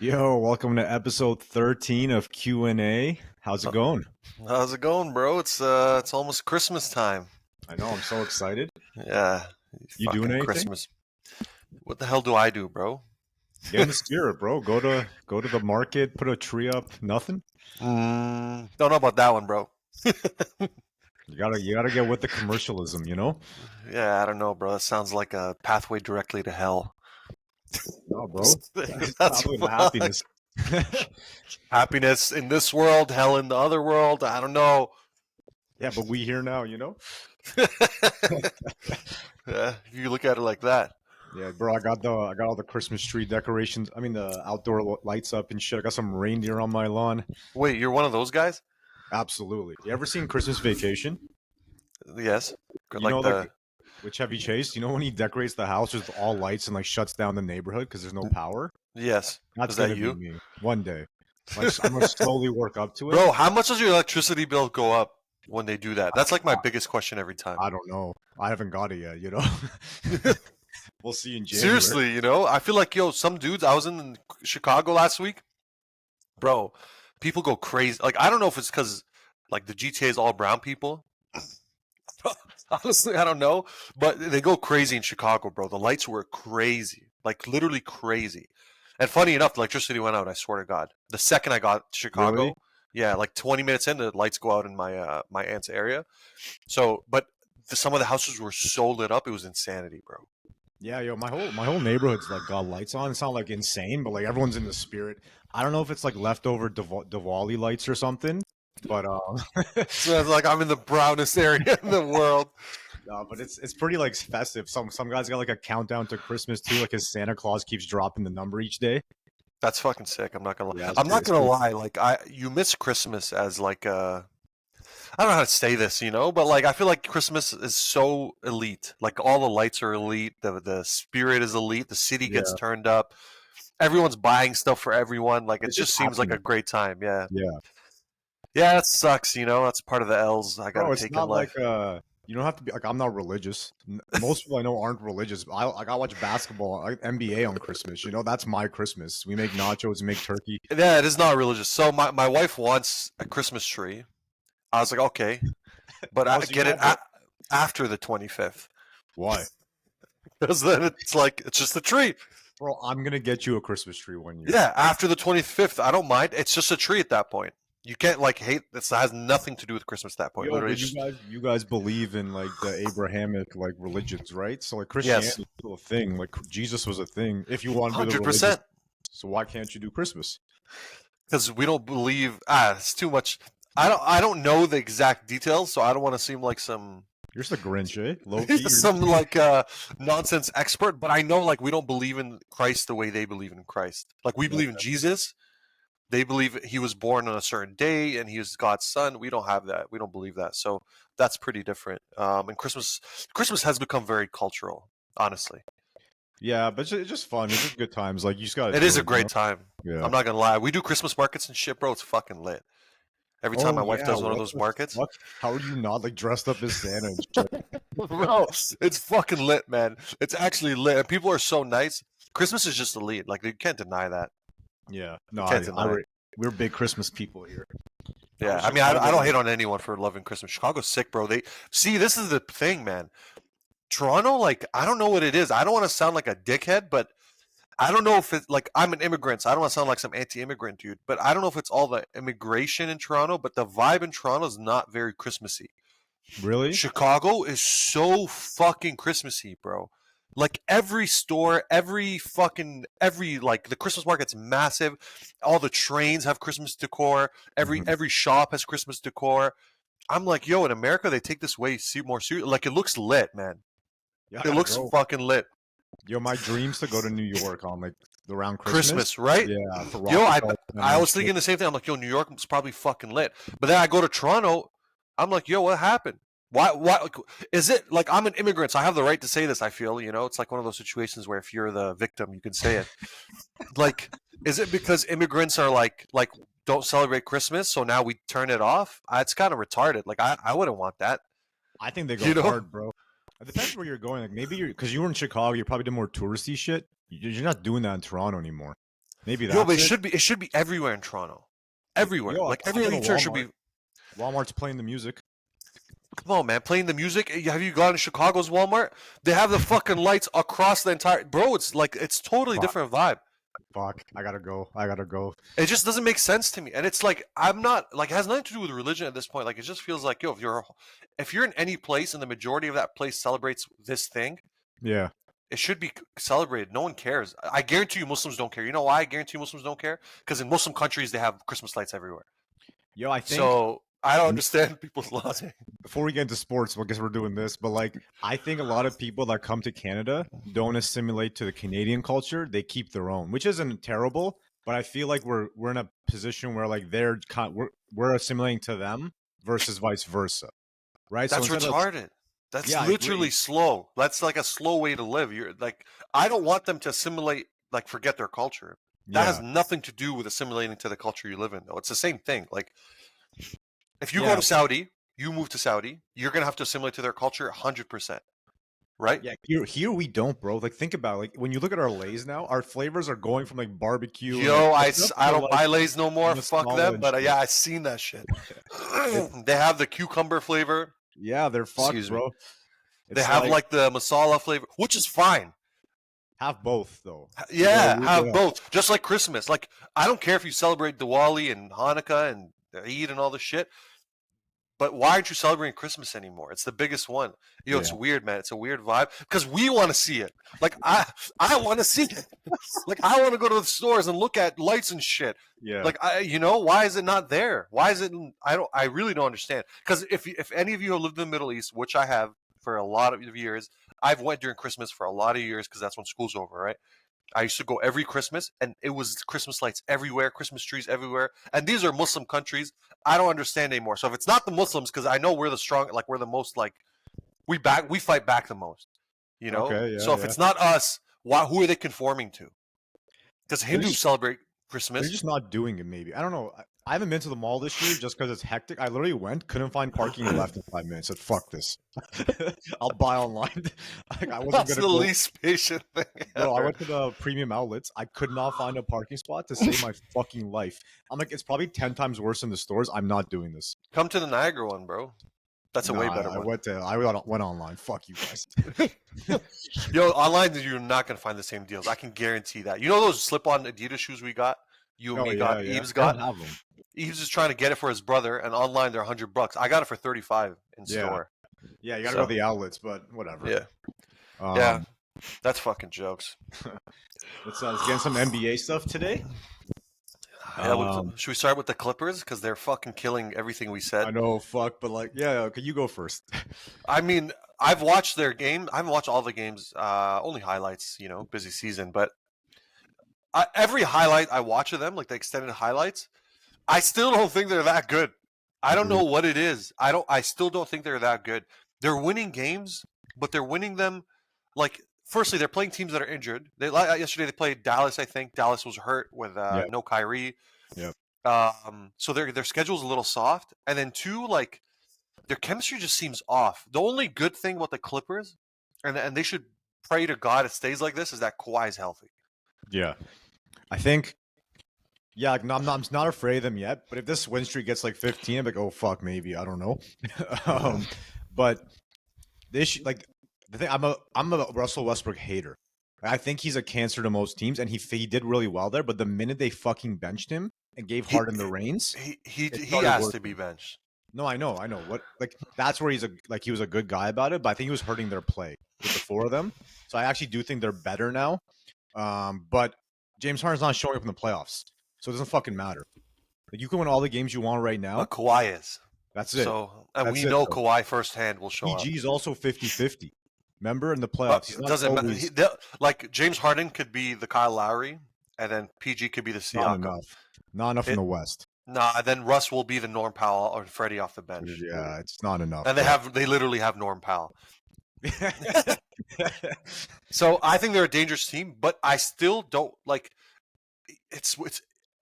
Yo, welcome to episode 13 of Q&A. How's it Uh, going? How's it going, bro? It's almost Christmas time. I know, I'm so excited. Yeah, You doing fucking anything? Christmas. What the hell do I do, bro? Get in the spirit, bro. Go to the market, put a tree up, nothing? Don't know about that one, bro. You gotta get with the commercialism, you know? Yeah, I don't know, bro. That sounds like a pathway directly to hell. No, bro. That's That's probably the fuck. happiness. Happiness in this world, hell in the other world. I don't know. Yeah, but we here now, you know? Yeah, if you look at it like that. Yeah, bro, I got all the Christmas tree decorations. I mean the outdoor lights up and shit. I got some reindeer on my lawn. Wait, you're one of those guys? Absolutely. You ever seen Christmas Vacation? Yes. You know, Like like the with Chevy Chase, you know when he decorates the house with all lights and like shuts down the neighborhood because there's no power? yes. That's Is that gonna be you? me one day. I'm gonna slowly work up to it. Bro, how much does your electricity bill go up when they do that? I, That's like my biggest question every time. I don't know. I haven't got it yet. You know. We'll see in January. Seriously, I feel like, some dudes, I was in Chicago last week, bro, people go crazy. Like, I don't know if it's because, like, the GTA is all brown people. Honestly, I don't know, but they go crazy in Chicago, bro. The lights were crazy, like, literally crazy. And funny enough, the electricity went out, I swear to God. The second I got to Really? Chicago, yeah, like 20 minutes in, the lights go out in my aunt's area. So, but some of the houses were so lit up, it was insanity, bro. Yeah, yo, my whole neighborhood's like got lights on. It's not like insane, but like everyone's in the spirit. I don't know if it's like leftover Diwali lights or something, but So it's like I'm in the brownest area in the world. no, but it's pretty like festive. Some guys got like a countdown to Christmas too. Like his Santa Claus keeps dropping the number each day. That's fucking sick. I'm not gonna Yeah, lie. it's I'm not pretty gonna sweet. lie. Like you miss Christmas as like I don't know how to say this, but like I feel like Christmas is so elite. Like all the lights are elite. The spirit is elite. The city gets Yeah, turned up. Everyone's buying stuff for everyone. Like it it's just just seems like a happening. great time. Yeah, Yeah. yeah. That sucks. That's part of the L's I gotta Bro, it's take in not like life. you don't have to be like I'm not religious. Most people I know aren't religious. I watch basketball, NBA on Christmas. You know, that's my Christmas. We make nachos, we make turkey. Yeah, it is not religious. So my wife wants a Christmas tree. I was like, okay, but Oh, I so you get it have the after the 25th. why? Because then it's like it's just a tree. Bro, I'm gonna get you a Christmas tree one year. Yeah, after the 25th, I don't mind. It's just a tree at that point. You can't like hate. This has nothing to do with Christmas at that point. Yo, Literally, but it's just you guys believe in like the Abrahamic like religions, right? So like yes, Christianity is still a thing. Like Jesus was a thing. If you want to do the hundred religious, percent. so why can't you do Christmas? Because we don't believe. It's too much. I don't know the exact details, so I don't want to seem like some You're just a Grinch, eh? Low key. some like nonsense expert. But I know like we don't believe in Christ the way they believe in Christ. Like we believe in Jesus. They believe he was born on a certain day and he was God's son. We don't have that. We don't believe that. So that's pretty different. And Christmas has become very cultural, honestly. Yeah, but it's just fun. It's just good times. Like you just gotta It is do a it, you great know? time. Yeah. I'm not gonna lie. We do Christmas markets and shit, bro. It's fucking lit. Every time Oh my wife yeah, does one of what those the markets, fuck? How are you not like dressed up as Santa and shit? bro, it's fucking lit, man. It's actually lit, and people are so nice. Christmas is just elite. Like you can't deny that. Yeah. No, You can't deny it. we're big Christmas people here. Yeah, How's I mean, I Chicago don't hate like? on anyone for loving Christmas. Chicago's sick, bro. They see this is the thing, man. Toronto, like, I don't know what it is. I don't want to sound like a dickhead, but I don't know if it's like I'm an immigrant, so I don't want to sound like some anti-immigrant dude. But I don't know if it's all the immigration in Toronto, but the vibe in Toronto is not very Christmassy. Really? Chicago is so fucking Christmassy, bro. Like every store, every like the Christmas market's massive. All the trains have Christmas decor. Every Mhm. every shop has Christmas decor. I'm like, yo, in America they take this way more serious. Like it looks lit, man. Yeah, I It gotta looks go. fucking lit. Yo, my dreams to go to New York on like around Christmas. Christmas, right? Yeah, for Yo, I Rockefeller Center I and was shit. thinking the same thing. I'm like, yo, New York is probably fucking lit. But then I go to Toronto. I'm like, yo, what happened? Why like, is it like I'm an immigrant, so I have the right to say this? I feel, it's like one of those situations where if you're the victim, you can say it. Like, is it because immigrants are like don't celebrate Christmas, so now we turn it off? It's kind of retarded. Like, I wouldn't want that. I think they go You know? hard, bro. It depends where you're going. Like maybe you're because you were in Chicago, you're probably doing more touristy shit. You're not doing that in Toronto anymore. Maybe Yo, but that's it. it should be everywhere in Toronto. Everywhere. Yo, Like everywhere speaking you of turn should Walmart, be. Walmart's playing the music. Come on, man, playing the music. Have you gone to Chicago's Walmart? They have the fucking lights across the entire. Bro, it's like it's totally Fuck, different vibe. fuck. I gotta go. I gotta go. It just doesn't make sense to me, and it's like I'm not like it has nothing to do with religion at this point. Like it just feels like yo, if you're in any place and the majority of that place celebrates this thing, Yeah. it should be celebrated. No one cares. I guarantee you, Muslims don't care. You know why I guarantee you Muslims don't care? Because in Muslim countries they have Christmas lights everywhere. Yo, I think So I don't understand people's logic. before we get into sports, well, I guess we're doing this, but like I think a lot of people that come to Canada don't assimilate to the Canadian culture. They keep their own, which isn't terrible, but I feel like we're in a position where like we're assimilating to them versus vice versa, right? So That's instead of retarded. That's yeah, I literally agree. slow. That's like a slow way to live. You're like, I don't want them to assimilate, like forget their culture. That has Yeah, nothing to do with assimilating to the culture you live in, though. It's the same thing. Like, if you go yeah, to Saudi, you move to Saudi, you're gonna have to assimilate to their culture 100%, right? yeah. Here we don't, bro. Like think about it. Like when you look at our lays now, our flavors are going from like barbecue and like Yo, ketchup I to don't like buy Lay's no more. Fuck masala them. and But shit. yeah, I seen that shit. It's They have the cucumber flavor. yeah, they're fucked, Excuse me. bro. They It's have like like the masala flavor, which is fine. have both though. Yeah, have Yeah, both. Just like Christmas. Like I don't care if you celebrate Diwali and Hanukkah and Eid and all this shit, but why aren't you celebrating Christmas anymore? It's the biggest one. Yo, it's yeah, weird, man. It's a weird vibe because we want to see it. Like I want to see it. Like I want to go to the stores and look at lights and shit. yeah. Like why is it not there? Why is it? I really don't understand. Because if any of you have lived in the Middle East, which I have for a lot of years, I've went during Christmas for a lot of years because that's when school's over, right? I used to go every Christmas, and it was Christmas lights everywhere, Christmas trees everywhere. And these are Muslim countries. I don't understand anymore. So if it's not the Muslims, because I know we're the strong, like we're the most, like we fight back the most, you know. Okay, yeah, So if yeah. it's not us, why? Who are they conforming to? Because They're Hindus just celebrate they're Christmas. just not doing it. Maybe I don't know. I haven't been to the mall this year just because it's hectic. I literally went, couldn't find parking, and left in 5 minutes. Said fuck this. I'll buy online. Like I wasn't That's gonna the go, least patient thing bro. I ever. went to the premium outlets. I could not find a parking spot to save my fucking life. I'm like, it's probably 10 times worse in the stores. I'm not doing this. Come to the Niagara one, bro. That's a way Nah, better I one. went online. Fuck you guys. Yo, online you're not gonna find the same deals. I can guarantee that. You know those slip-on Adidas shoes we got? You and Oh me yeah, got. yeah. Eves I don't got. have them. Eves is trying to get it for his brother, and online they're $100. I got it for 35 in Yeah, store. yeah. You gotta go to So the outlets, but whatever. yeah, yeah, Um, that's fucking jokes. let's get some NBA stuff today. Yeah, Um, should we start with the Clippers because they're fucking killing everything we I said? know, fuck, but like, yeah, okay, you go first. I mean, I've watched their game. I haven't watched all the games, only highlights. You know, busy season, but every highlight I watch of them, like the extended highlights, I still don't think they're that good. I don't know Agreed. what it is. I don't. I still don't think they're that good. They're winning games, but they're winning them like. Firstly, they're playing teams that are injured. Yesterday they played Dallas. I think Dallas was hurt with Yeah, no Kyrie. yeah. So their schedule's a little soft. And then two, like their chemistry just seems off. The only good thing about the Clippers, and they should pray to God it stays like this, is that Kawhi's healthy. Yeah. I think, yeah, like, no, I'm not afraid of them yet, but if this win streak gets like 15, I'm like, oh, fuck, maybe. I don't know. um, but this, like, the thing, I'm a Russell Westbrook hater. I think he's a cancer to most teams, and he did really well there, but the minute they fucking benched him and gave He Harden the reins, it he started has to be working. benched. No, I know. What like that's where he was a good guy about it, but I think he was hurting their play with the four of them. So I actually do think they're better now. But James Harden's not showing up in the playoffs, so it doesn't fucking matter. Like you can win all the games you want right now. But Kawhi is. That's it. So, and That's we it. know Though. Kawhi firsthand will show up. PG is also 50-50. Remember in the But playoffs, he's it not doesn't matter. always Like James Harden could be the Kyle Lowry, and then PG could be the not Siakam. enough. Not enough in It the West. Nah. Then Russ will be the Norm Powell or Freddie off the bench, Yeah, it's not enough. and they literally have Norm Powell. But So I think they're a dangerous team, but I still don't like. It's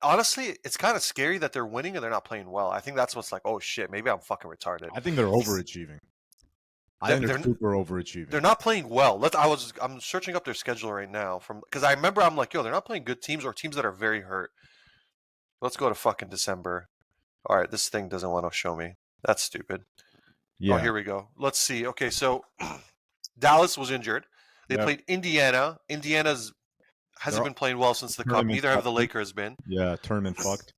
honestly it's kind of scary that they're winning and they're not playing well. I think that's what's like, oh shit, maybe I'm fucking retarded. I think they're overachieving. I They're think they're they're, super overachieving. they're not playing well. I'm searching up their schedule right now because I remember I'm like, yo, they're not playing good teams or teams that are very hurt. Let's go to fucking December. All right, this thing doesn't want to show me. That's stupid. Oh, Yeah. here we go. Let's see. Okay, so Dallas was injured. They Yep. played Indiana. Hasn't They're been playing well since the cup. tournament Neither have the fucked. Lakers been. Yeah, tournament fucked.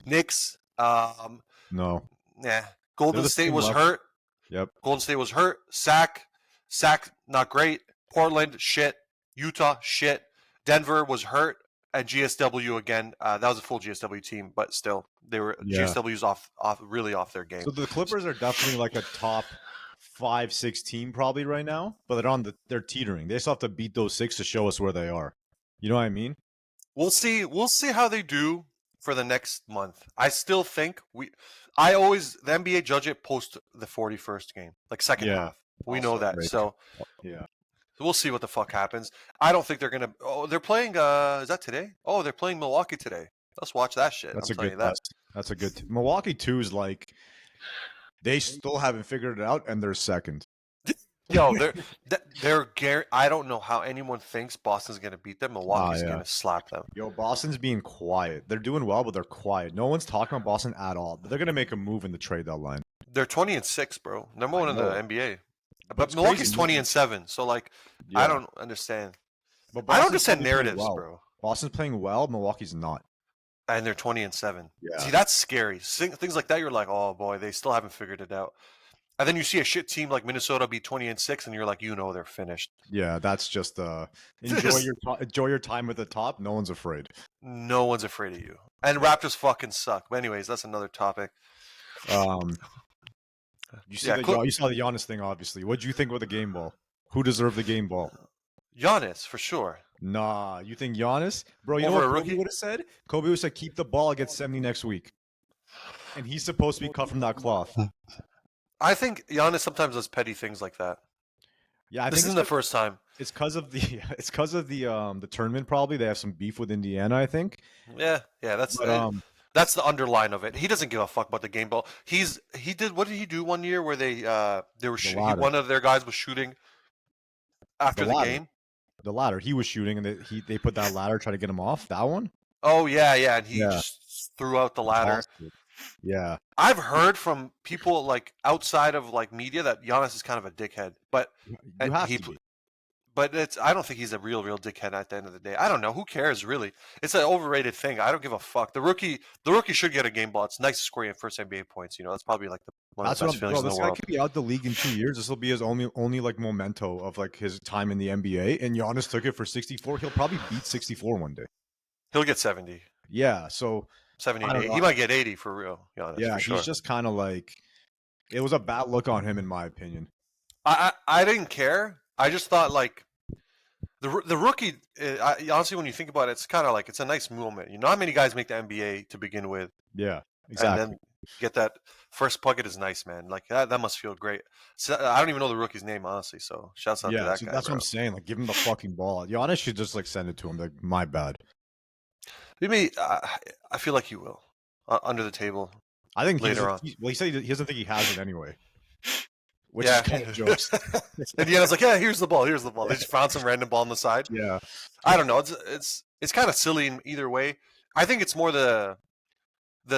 Knicks. No. Nah. They're Golden the State same was level. hurt. Yep. Golden State was hurt. Sack, not great. Portland, shit. Utah, shit. Denver was hurt. And GSW again. That was a full GSW team, but still, GSW's really off their game. So the Clippers are definitely like a top 5-6 team probably right now, but they're teetering. They still have to beat those 6 to show us where they are. You know what I mean? We'll see. We'll see how they do for the next month. I still think the NBA judge it post the 41st game, like second half. We know that. Right. So yeah. we'll see what the fuck happens. I don't think they're gonna. Oh, they're playing. Is that today? Oh, they're playing Milwaukee today. Let's watch that shit. That's I'm a telling good you that. That's a good Milwaukee 2 is like they still haven't figured it out and they're second. Yo, I don't know how anyone thinks Boston's gonna beat them. Milwaukee's gonna slap them. Yo, Boston's being quiet. They're doing well, but they're quiet. No one's talking about Boston at all. But they're gonna make a move in the trade deadline. They're 20-6, bro. Number one in the NBA. But it's Milwaukee's crazy. 20-7. So like, I don't understand. But I don't understand narratives, well. bro. Boston's playing well. Milwaukee's not. And they're 20-7. Yeah. See, that's scary. Things like that, you're like, oh boy, they still haven't figured it out. And then you see a shit team like Minnesota be 20-6, and you're like, they're finished. Yeah, that's just enjoy your time at the top. No one's afraid. No one's afraid of you. And Raptors fucking suck. But anyways, that's another topic. You saw the Giannis thing, obviously. What do you think with the game ball? Who deserved the game ball? Giannis, for sure. Nah, you think Giannis? Bro, you know what Kobe would have said? Kobe would have said, keep the ball against 70 next week. And he's supposed to be cut from that cloth. I think Giannis sometimes does petty things like that. Yeah, this isn't the first time. It's because of the tournament. Probably they have some beef with Indiana. I think. Yeah, that's the underline of it. He doesn't give a fuck about the game ball. He did. What did he do one year where one of their guys was shooting after the game? The ladder. He was shooting, and they put that ladder trying to get him off. That one. Oh yeah, and he just threw out the ladder. Yeah, I've heard from people like outside of like media that Giannis is kind of a dickhead, but I don't think he's a real dickhead at the end of the day. I don't know. Who cares really? It's an overrated thing. I don't give a fuck. The rookie should get a game ball. It's nice to score your first NBA points. That's probably like one of the best feelings in the world. This guy could be out the league in 2 years. This will be his only like memento of like his time in the NBA. And Giannis took it for 64. He'll probably beat 64 one day. He'll get 70. Yeah, so 70, 80. He might get 80 for real. Giannis, yeah, for sure. He's just kind of like it was a bad look on him in my opinion. I didn't care. I just thought like the rookie. Honestly, when you think about it, it's kind of like it's a nice moment. You know how many guys make the NBA to begin with? Yeah, exactly. And then get that first bucket is nice, man. Like that must feel great. So, I don't even know the rookie's name, honestly. So shouts out to that guy. That's what I'm saying. Like, give him the fucking ball. Giannis should just like send it to him. Like, my bad. Maybe I feel like he will under the table. I think later on. He said he doesn't think he has it anyway. Which is kind of jokes. And Giannis like, yeah, here's the ball. They just found some random ball on the side. Yeah, I don't know. It's kind of silly in either way. I think it's more the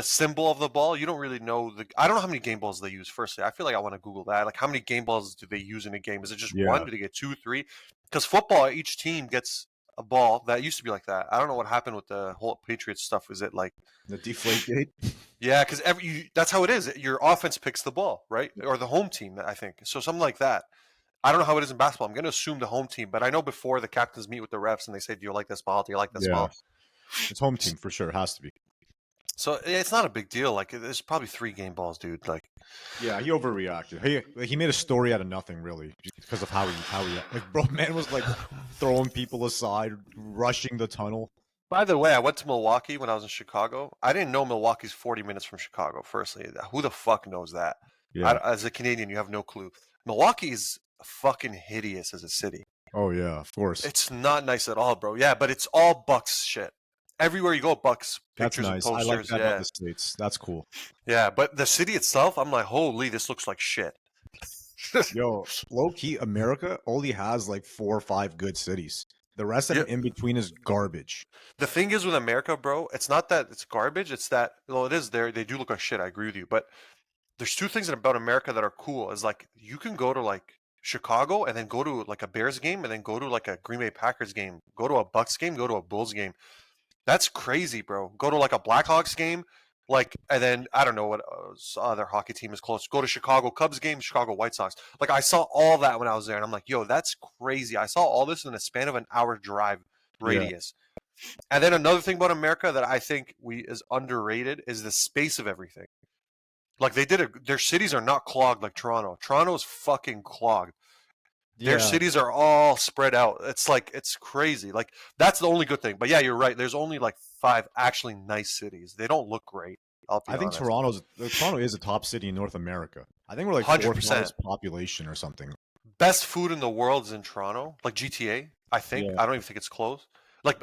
symbol of the ball. You don't really know I don't know how many game balls they use. Firstly, I feel like I want to Google that. Like, how many game balls do they use in a game? Is it just one? Do they get 2, 3? Because football, each team gets a ball that used to be like that. I don't know what happened with the whole Patriots stuff. Is it like the deflate gate? Yeah, because that's how it is. Your offense picks the ball, right? Or the home team, I think. So something like that. I don't know how it is in basketball. I'm going to assume the home team, but I know before the captains meet with the refs and they say, "Do you like this ball? Do you like this ball?" It's home team for sure. It has to be. So it's not a big deal. Like, there's probably 3 game balls, dude. Like, yeah, he overreacted. He made a story out of nothing, really, because of how he like, bro, man was like throwing people aside, rushing the tunnel. By the way, I went to Milwaukee when I was in Chicago. I didn't know Milwaukee's 40 minutes from Chicago. Firstly, who the fuck knows that? Yeah. As a Canadian, you have no clue. Milwaukee is fucking hideous as a city. Oh yeah, of course. It's not nice at all, bro. Yeah, but it's all Bucks shit. Everywhere you go, Bucks pictures and posters. I like that about the States. That's cool. Yeah, but the city itself, I'm like, holy, this looks like shit. Yo, low key, America only has like 4 or 5 good cities. The rest of Yeah. them in between is garbage. The thing is with America, bro, it's not that it's garbage. It's that, well, it is there. They do look like shit. I agree with you. But there's two things about America that are cool. Is like you can go to like Chicago and then go to like a Bears game and then go to like a Green Bay Packers game, go to a Bucks game, go to a Bulls game. That's crazy, bro. Go to like a Blackhawks game, like, and then I don't know what other hockey team is close. Go to Chicago Cubs game, Chicago White Sox. Like I saw all that when I was there, and I'm like, yo, that's crazy. I saw all this in a span of an hour drive Yeah. radius. And then another thing about America that I think we is underrated is the space of everything. Like their cities are not clogged like Toronto. Toronto's fucking clogged. Their Yeah. cities are all spread out. It's like it's crazy. Like that's the only good thing. But yeah, you're right. There's only like 5 actually nice cities. They don't look great. I'll be I think honest. Toronto is a top city in North America. I think we're like 4th 100%. largest population or something. Best food in the world is in Toronto, like GTA. I think Yeah. I don't even think it's close. Like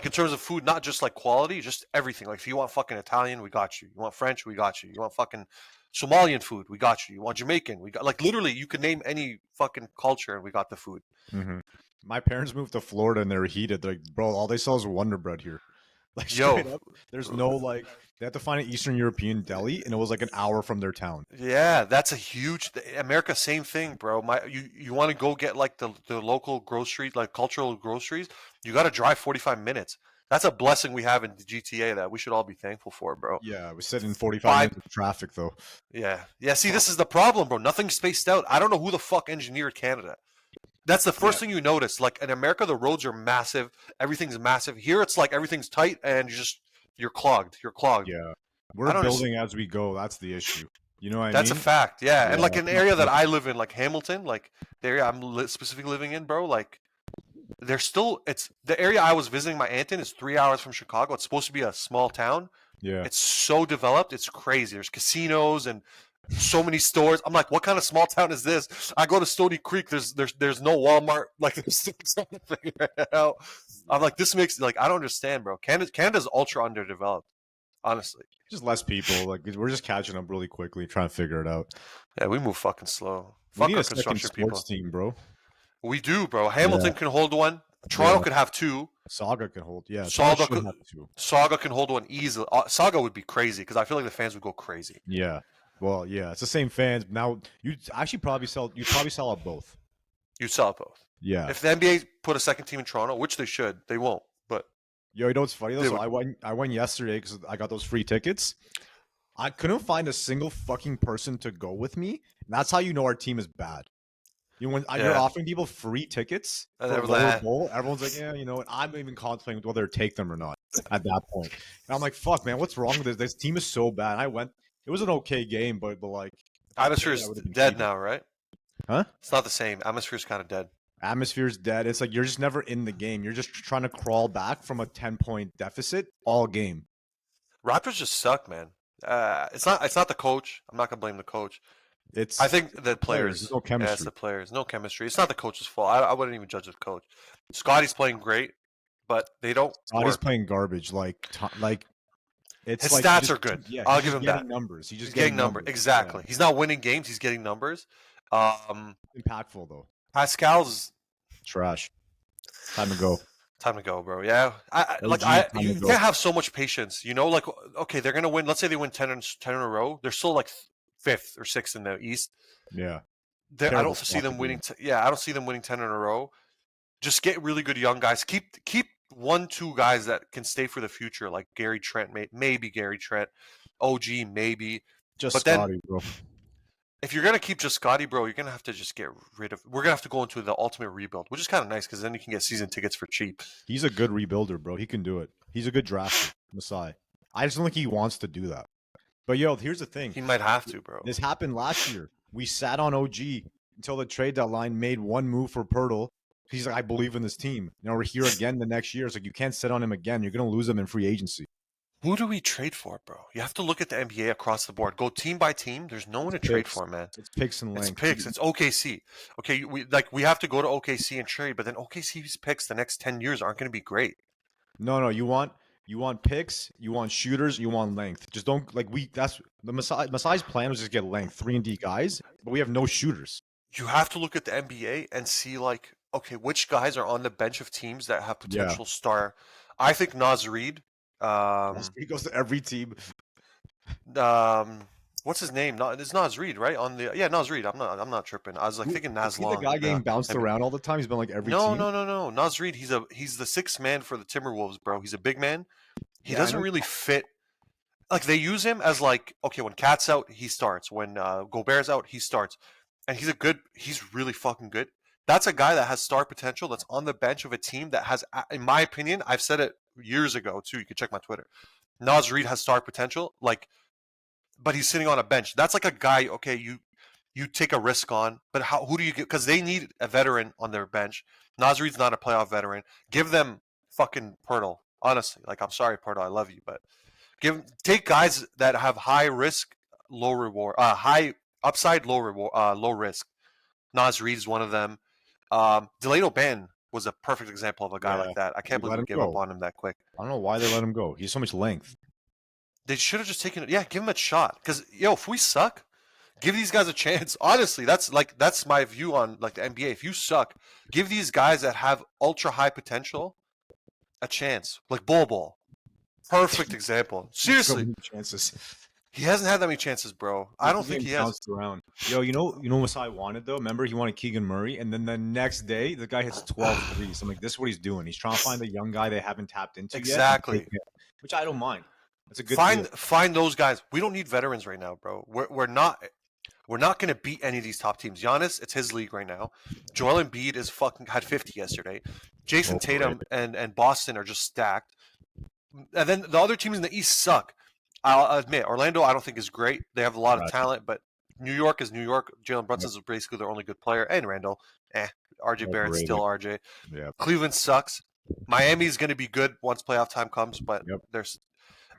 in terms of food, not just like quality, just everything. Like if you want fucking Italian, we got you. You want French, we got you. You want fucking Somalian food, we got you. You want Jamaican, we got like literally you could name any fucking culture and we got the food. Hmm. My parents moved to Florida and they're heated. They're like, bro, all they sell is Wonder Bread here. Like Yo, straight up, there's no like they had to find an Eastern European deli, and it was like an hour from their town. yeah, that's a huge America. Same thing, bro. You want to go get like the local groceries, like cultural groceries. You got to drive 45 minutes. That's a blessing we have in the GTA that we should all be thankful for, bro. Yeah, we sit in 45 Five, minutes of traffic though. yeah. See, this is the problem, bro. Nothing's spaced out. I don't know who the fuck engineered Canada. That's the Yeah, first thing you notice. Like in America, the roads are massive. Everything's massive. Here, it's like everything's tight and you're clogged. You're clogged. yeah. I We're don't. building as we go. That's the issue. You know what I That's a mean? fact. Yeah, and Yeah. like an area that I live in, like Hamilton, like the area specifically living in, bro. Like there's still it's the area I was visiting my aunt in is 3 hours from Chicago. It's supposed to be a small town. Yeah. It's so developed. It's crazy. There's casinos and so many stores. I'm like, what kind of small town is this? I go to Stony Creek. There's no Walmart. Like, there's still trying to figure it out. I'm like, this makes like I don't understand, bro. Canada's ultra underdeveloped, honestly. Just less people. Like we're just catching up really quickly, trying to figure it out. Yeah, we move fucking slow. We Fuck need our a second construction sports people. team, bro. We do, bro. Yeah. Hamilton can hold one. Toronto Yeah. could have 2. Saga can hold. Yeah. Saga Saga should could, have 2. Saga can hold one easily. Saga would be crazy because I feel like the fans would go crazy. Yeah. Well, yeah, it's the same fans. Now you actually probably sell out both. You'd sell it both. Yeah. If the NBA put a second team in Toronto, which they should, they won't. But Yo, you know what's funny though? They So would. I went yesterday because I got those free tickets. I couldn't find a single fucking person to go with me. And that's how you know our team is bad. You know, when you're Yeah. offering people free tickets And for they a were lower like, bowl, everyone's like, yeah, you know what? I'm even contemplating whether to take them or not at that point. And I'm like, fuck, man, what's wrong with this? This team is so bad. I went. It was an okay game, but like, if I paid, I Atmosphere's would have been dead cheated. now, right? Huh? It's not the same. Atmosphere's kind of dead. Atmosphere's dead. It's like you're just never in the game. You're just trying to crawl back from a 10-point deficit all game. Raptors just suck, man. It's not the coach. I'm not gonna blame the coach. It's I think the players. There's no Yeah, it's chemistry. the players. No chemistry. It's not the coach's fault. I wouldn't even judge the coach. Scotty's playing great, but they don't Scotty's work. playing garbage. Like it's His like stats are good. Yeah, I'll he's give just him getting that. numbers. He's He's just getting getting numbers. numbers. Exactly. He's not winning games. He's getting numbers. Impactful though. Pascal's Trash. Time to go. time to go, bro. Yeah, OG, time to you go. can't have so much patience. You know, like okay, they're gonna win. Let's say they win 10 in a row. They're still like 5th or 6th in the East. Yeah. I Terrible don't see spot to them be winning. in. Yeah, I don't see them winning 10 in a row. Just get really good young guys. Keep 1, 2 guys that can stay for the future, like Gary Trent, maybe Gary Trent, OG, maybe. Just But then Scotty, bro. if you're gonna keep just Scotty, bro, you're gonna have to just get rid of. We're gonna have to go into the ultimate rebuild, which is kind of nice because then you can get season tickets for cheap. He's a good rebuilder, bro. He can do it. He's a good drafter. Masai. I just don't think he wants to do that. But yo, here's the thing. He might have to, bro. This happened last year. We sat on OG until the trade deadline, made one move for Pirtle. He's like, I believe in this team. You know, we're here again the next year. It's like you can't sit on him again. You're gonna lose him in free agency. Who do we trade for, bro? You have to look at the NBA across the board. Go team by team. There's no one to trade Picks. for, man. It's picks and It's length. picks. It's OKC. Okay, we have to go to OKC and trade, but then OKC's picks the next 10 years aren't going to be great. No, you want picks, you want shooters, you want length. Just don't like that's the Masai's plan was just get length, 3-and-D guys, but we have no shooters. you have to look at the NBA and see like, okay, which guys are on the bench of teams that have Yeah. potential star. I think Naz Reid. He goes to every team. What's his name? It's Naz Reid, right? Naz Reid. I'm not tripping. I was like thinking Naz Is he the Long. guy getting bounced NBA. around all the time? He's been like every No, team. no. Naz Reid. He's the sixth man for the Timberwolves, bro. He's a big man. He Yeah, I doesn't know. really fit. Like they use him as like, okay, when Cat's out, he starts. When Gobert's out, he starts. And he's really fucking good. That's a guy that has star potential that's on the bench of a team that has, in my opinion, I've said it years ago too. You can check my Twitter. Naz Reid has star potential, like, but he's sitting on a bench. That's like a guy, okay, you take a risk on, but who do you get? Because they need a veteran on their bench. Naz Reid's not a playoff veteran. Give them fucking Pirtle. Honestly, like I'm sorry, Pirtle, I love you, but take guys that have high risk, low reward, high upside, low reward, low risk. Naz Reid is one of them. Delano Ben was a perfect example of a guy like that. I can't believe we gave up on him that quick. I don't know why they let him go. He has so much length. They should have just taken it. Yeah, give him a shot. Because if we suck, give these guys a chance. Honestly, that's my view on like the NBA. If you suck, give these guys that have ultra high potential a chance. Like Bol. Perfect example. Seriously. So many chances. He hasn't had that many chances, bro. I don't think he has. Around. Yo, you know what I wanted though? Remember he wanted Keegan Murray, and then the next day the guy hits 12 threes. I'm like, this is what he's doing. He's trying to find the young guy they haven't tapped into Exactly. yet. Which I don't mind. That's a good find those guys. We don't need veterans right now, bro. We're not going to beat any of these top teams. Giannis, it's his league right now. Joel Embiid is fucking had 50 yesterday. Jason Tatum and Boston are just stacked. And then the other teams in the East suck. I'll admit, Orlando I don't think is great. They have a lot of talent, but New York is New York. Jalen Brunson's basically their only good player, and Randall. RJ Barrett's still RJ. Yeah. Cleveland sucks. Miami's going to be good once playoff time comes, but there's.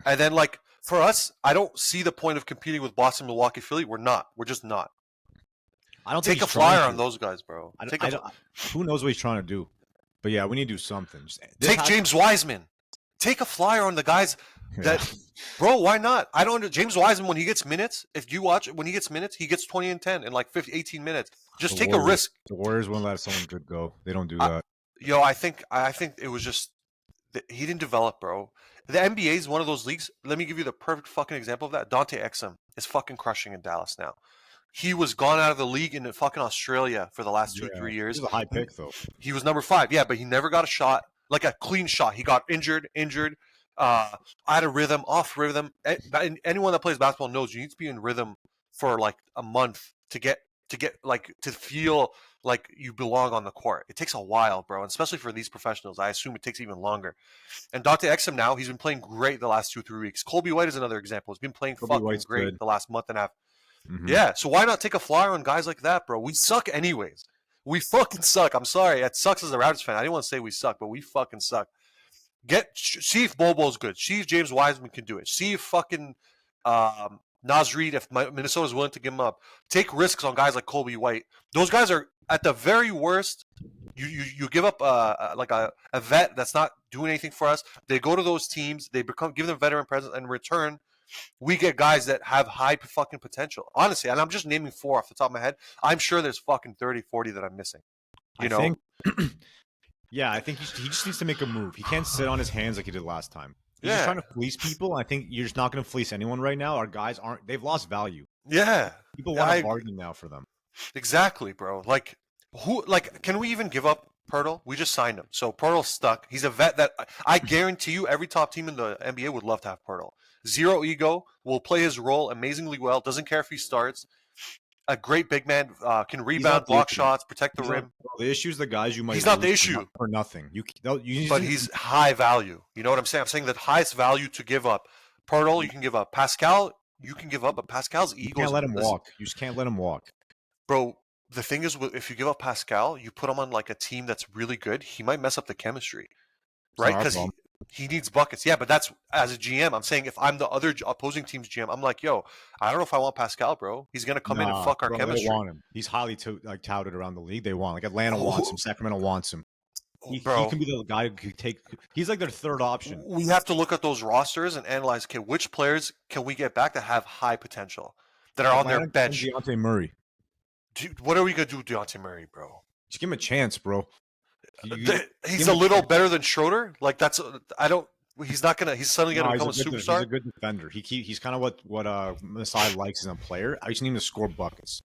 And then, like, for us, I don't see the point of competing with Boston, Milwaukee, Philly. We're not. We're just not. I don't take a flyer on those guys, bro. Who knows what he's trying to do? But yeah, we need to do something. Take James Wiseman. Take a flyer on the guys that, bro. Why not? I don't. James Wiseman, when he gets minutes, if you watch when he gets minutes, he gets 20 and 10 in like 18 minutes. Just take a risk. The Warriors won't let someone good go. They don't do that. I think it was just he didn't develop, bro. The NBA is one of those leagues. Let me give you the perfect fucking example of that. Dante Exum is fucking crushing in Dallas now. He was gone out of the league in fucking Australia for the last 2-3 years. He was a high pick, though. He was number 5, yeah, but he never got a shot, like a clean shot. He got injured, out of rhythm, off rhythm. Anyone that plays basketball knows you need to be in rhythm for like a month to get like to feel like you belong on the court. It takes a while, bro, and especially for these professionals. I assume it takes even longer. And Dante Exum now, he's been playing great the last 2-3 weeks. Colby White is another example. He's been playing fucking great the last month and a half. Mm-hmm. Yeah, so why not take a flyer on guys like that, bro? We suck anyways. We fucking suck. I'm sorry. It sucks as a Raptors fan. I didn't want to say we suck, but we fucking suck. See if Bobo's good. See if James Wiseman can do it. See if fucking Naz Reid, if Minnesota's willing to give him up. Take risks on guys like Colby White. Those guys are, at the very worst, you give up like a vet that's not doing anything for us. They go to those teams. They give them veteran presence. And in return, we get guys that have high fucking potential. Honestly, and I'm just naming 4 off the top of my head. I'm sure there's fucking 30, 40 that I'm missing. You know? Yeah, I think he just needs to make a move. He can't sit on his hands like he did last time. He's just trying to fleece people. I think you're just not going to fleece anyone right now. Our guys they've lost value. Yeah. People want to bargain now for them. Exactly, bro. Can we even give up Pirtle? We just signed him. So Pirtle's stuck. He's a vet that I guarantee you every top team in the NBA would love to have Pirtle. Zero ego, will play his role amazingly well, doesn't care if he starts. A great big man, can rebound, block shots, protect the rim. The issue is the guys you might. He's not the issue for nothing. But he's high value. You know what I'm saying? I'm saying the highest value to give up. Pirtle, you can give up. Pascal, you can give up. But Pascal's ego. You can't let him walk. You just can't let him walk, bro. The thing is, if you give up Pascal, you put him on like a team that's really good. He might mess up the chemistry, right? Because he needs buckets. Yeah, but that's as a GM. I'm saying if I'm the other opposing team's GM, I'm like, yo, I don't know if I want Pascal, bro. He's gonna come in and fuck our chemistry. They want him. He's highly touted around the league. They want like Atlanta wants him. Sacramento wants him. He can be the guy who could take. He's like their third option. We have to look at those rosters and analyze. Okay, which players can we get back that have high potential that are on their bench? Dejounte Murray. Dude, what are we gonna do with Deontay Murray, bro? Just give him a chance, bro. He's give a him little chance. better than Schroeder. Like that's I don't. He's not gonna. He's suddenly gonna No, become a he's superstar. a good defender. He's kind of what Masai likes as a player. I just need him to score buckets.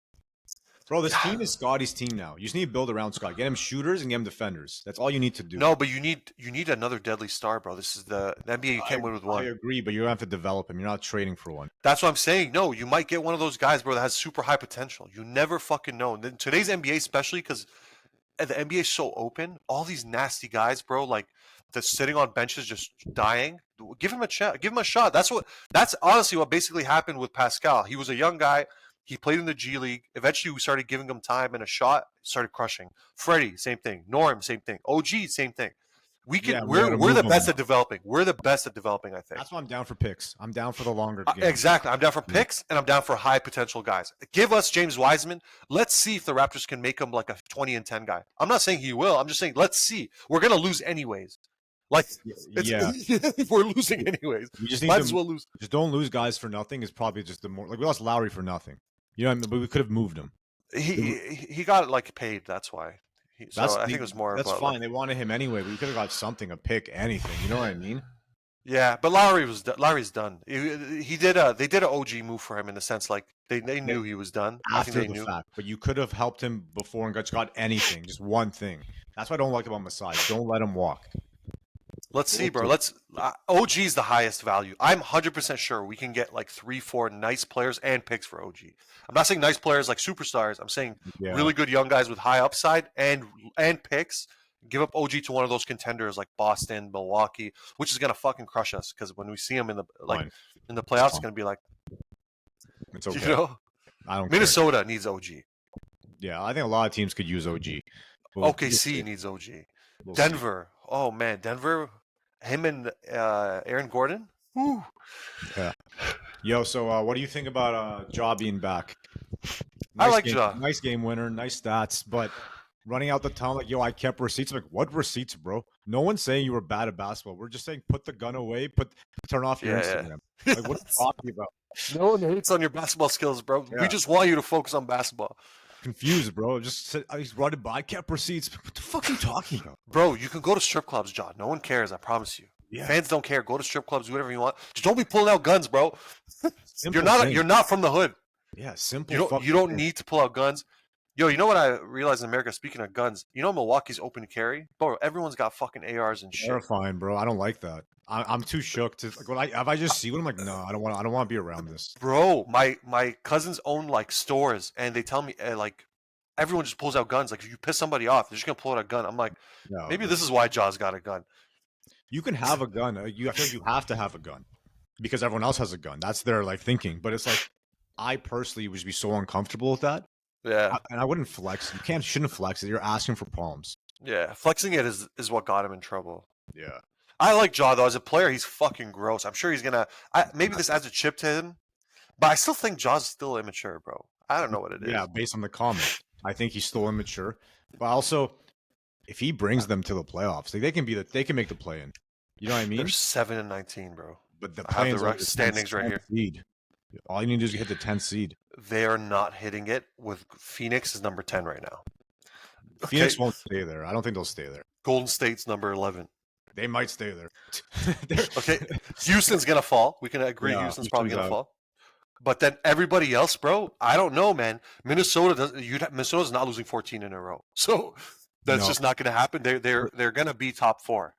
Bro, this team is Scotty's team now. You just need to build around Scott. Get him shooters and get him defenders. That's all you need to do. No, but you need another deadly star, bro. This is the NBA. You can't win with one. I agree, but you're gonna have to develop him. You're not trading for one. That's what I'm saying. No, you might get one of those guys, bro, that has super high potential. You never fucking know. And in today's NBA, especially because the NBA is so open, all these nasty guys, bro, like that's sitting on benches just dying. Give him a chance. Give him a shot. That's honestly what basically happened with Pascal. He was a young guy. He played in the G League. Eventually, we started giving him time and a shot. Started crushing. Freddie, same thing. Norm, same thing. OG, same thing. We can. Yeah, we're the best at developing. We're the best at developing. I think. That's why I'm down for picks. I'm down for the longer game. Exactly. I'm down for picks, and I'm down for high potential guys. Give us James Wiseman. Let's see if the Raptors can make him like a 20-10 guy. I'm not saying he will. I'm just saying let's see. We're gonna lose anyways. Like, yeah, if we're losing anyways, we just need might to, as well lose. Just don't lose guys for nothing. Is probably just the more like we lost Lowry for nothing. You know what I mean? But we could have moved him. He got like paid. That's why. I think it was more. That's about, fine. like, They wanted him anyway. But we could have got something, a pick, anything. You know what I mean? Yeah, but Lowry's done. He did they did an OG move for him in the sense like they knew he was done. After the fact, but you could have helped him before and got anything, just one thing. That's what I don't like about Masai. Don't let him walk. Let's see, bro. OG is the highest value. I'm 100% sure we can get like 3-4 nice players and picks for OG. I'm not saying nice players like superstars. I'm saying really good young guys with high upside and picks. Give up OG to one of those contenders like Boston, Milwaukee, which is gonna fucking crush us because when we see them in the playoffs, it's gonna be like, it's okay. You know, I don't. Minnesota needs OG. Yeah, I think a lot of teams could use OG. OKC needs OG. Denver. Oh man, Denver. Him and Aaron Gordon. Woo. Yeah. Yo, so what do you think about Ja being back? I like Ja. Nice game winner, nice stats, but running out the tunnel like, yo, I kept receipts. I'm like, what receipts, bro? No one's saying you were bad at basketball. We're just saying put the gun away, turn off your Instagram. Yeah. Like, what are you talking about? No one hates on your basketball skills, bro. Yeah. We just want you to focus on basketball. Confused, bro. He's running by. I kept receipts. What the fuck are you talking about? Bro, you can go to strip clubs, John. No one cares, I promise you. Yeah. Fans don't care. Go to strip clubs, do whatever you want. Just don't be pulling out guns, bro. You're not from the hood. Yeah, simple. You don't need to pull out guns. Yo, you know what I realized in America, speaking of guns, you know Milwaukee's open carry? Bro, everyone's got fucking ARs and shit. Terrifying, bro. I don't like that. I'm too shook to like if I just see one, I'm like, no, I don't want to be around this. Bro, my cousins own like stores and they tell me like everyone just pulls out guns. Like if you piss somebody off, they're just gonna pull out a gun. I'm like, no, maybe this is why Ja's got a gun. You can have a gun. I feel like you have to have a gun because everyone else has a gun. That's their like thinking. But it's like I personally would be so uncomfortable with that. Yeah, and I wouldn't flex. You shouldn't flex it. You're asking for problems. Yeah, flexing it is what got him in trouble. Yeah, I like Ja though as a player. He's fucking gross. I'm sure he's gonna. Maybe this adds a chip to him, but I still think Ja's still immature, bro. I don't know what it is. Yeah, based on the comment, I think he's still immature. But also, if he brings them to the playoffs, like they can make the play in. You know what I mean? They're 7-19, bro. But the I have the standings right here. Seed. All you need to do is hit the 10th seed. They are not hitting it. With Phoenix is number 10 right now. Phoenix won't stay there. I don't think they'll stay there. Golden State's number 11. They might stay there. Okay, Houston's gonna fall. We can agree. Yeah, Houston's probably gonna fall. But then everybody else, bro, I don't know, man. Minnesota's not losing 14 in a row, so that's just not gonna happen. They're gonna be top 4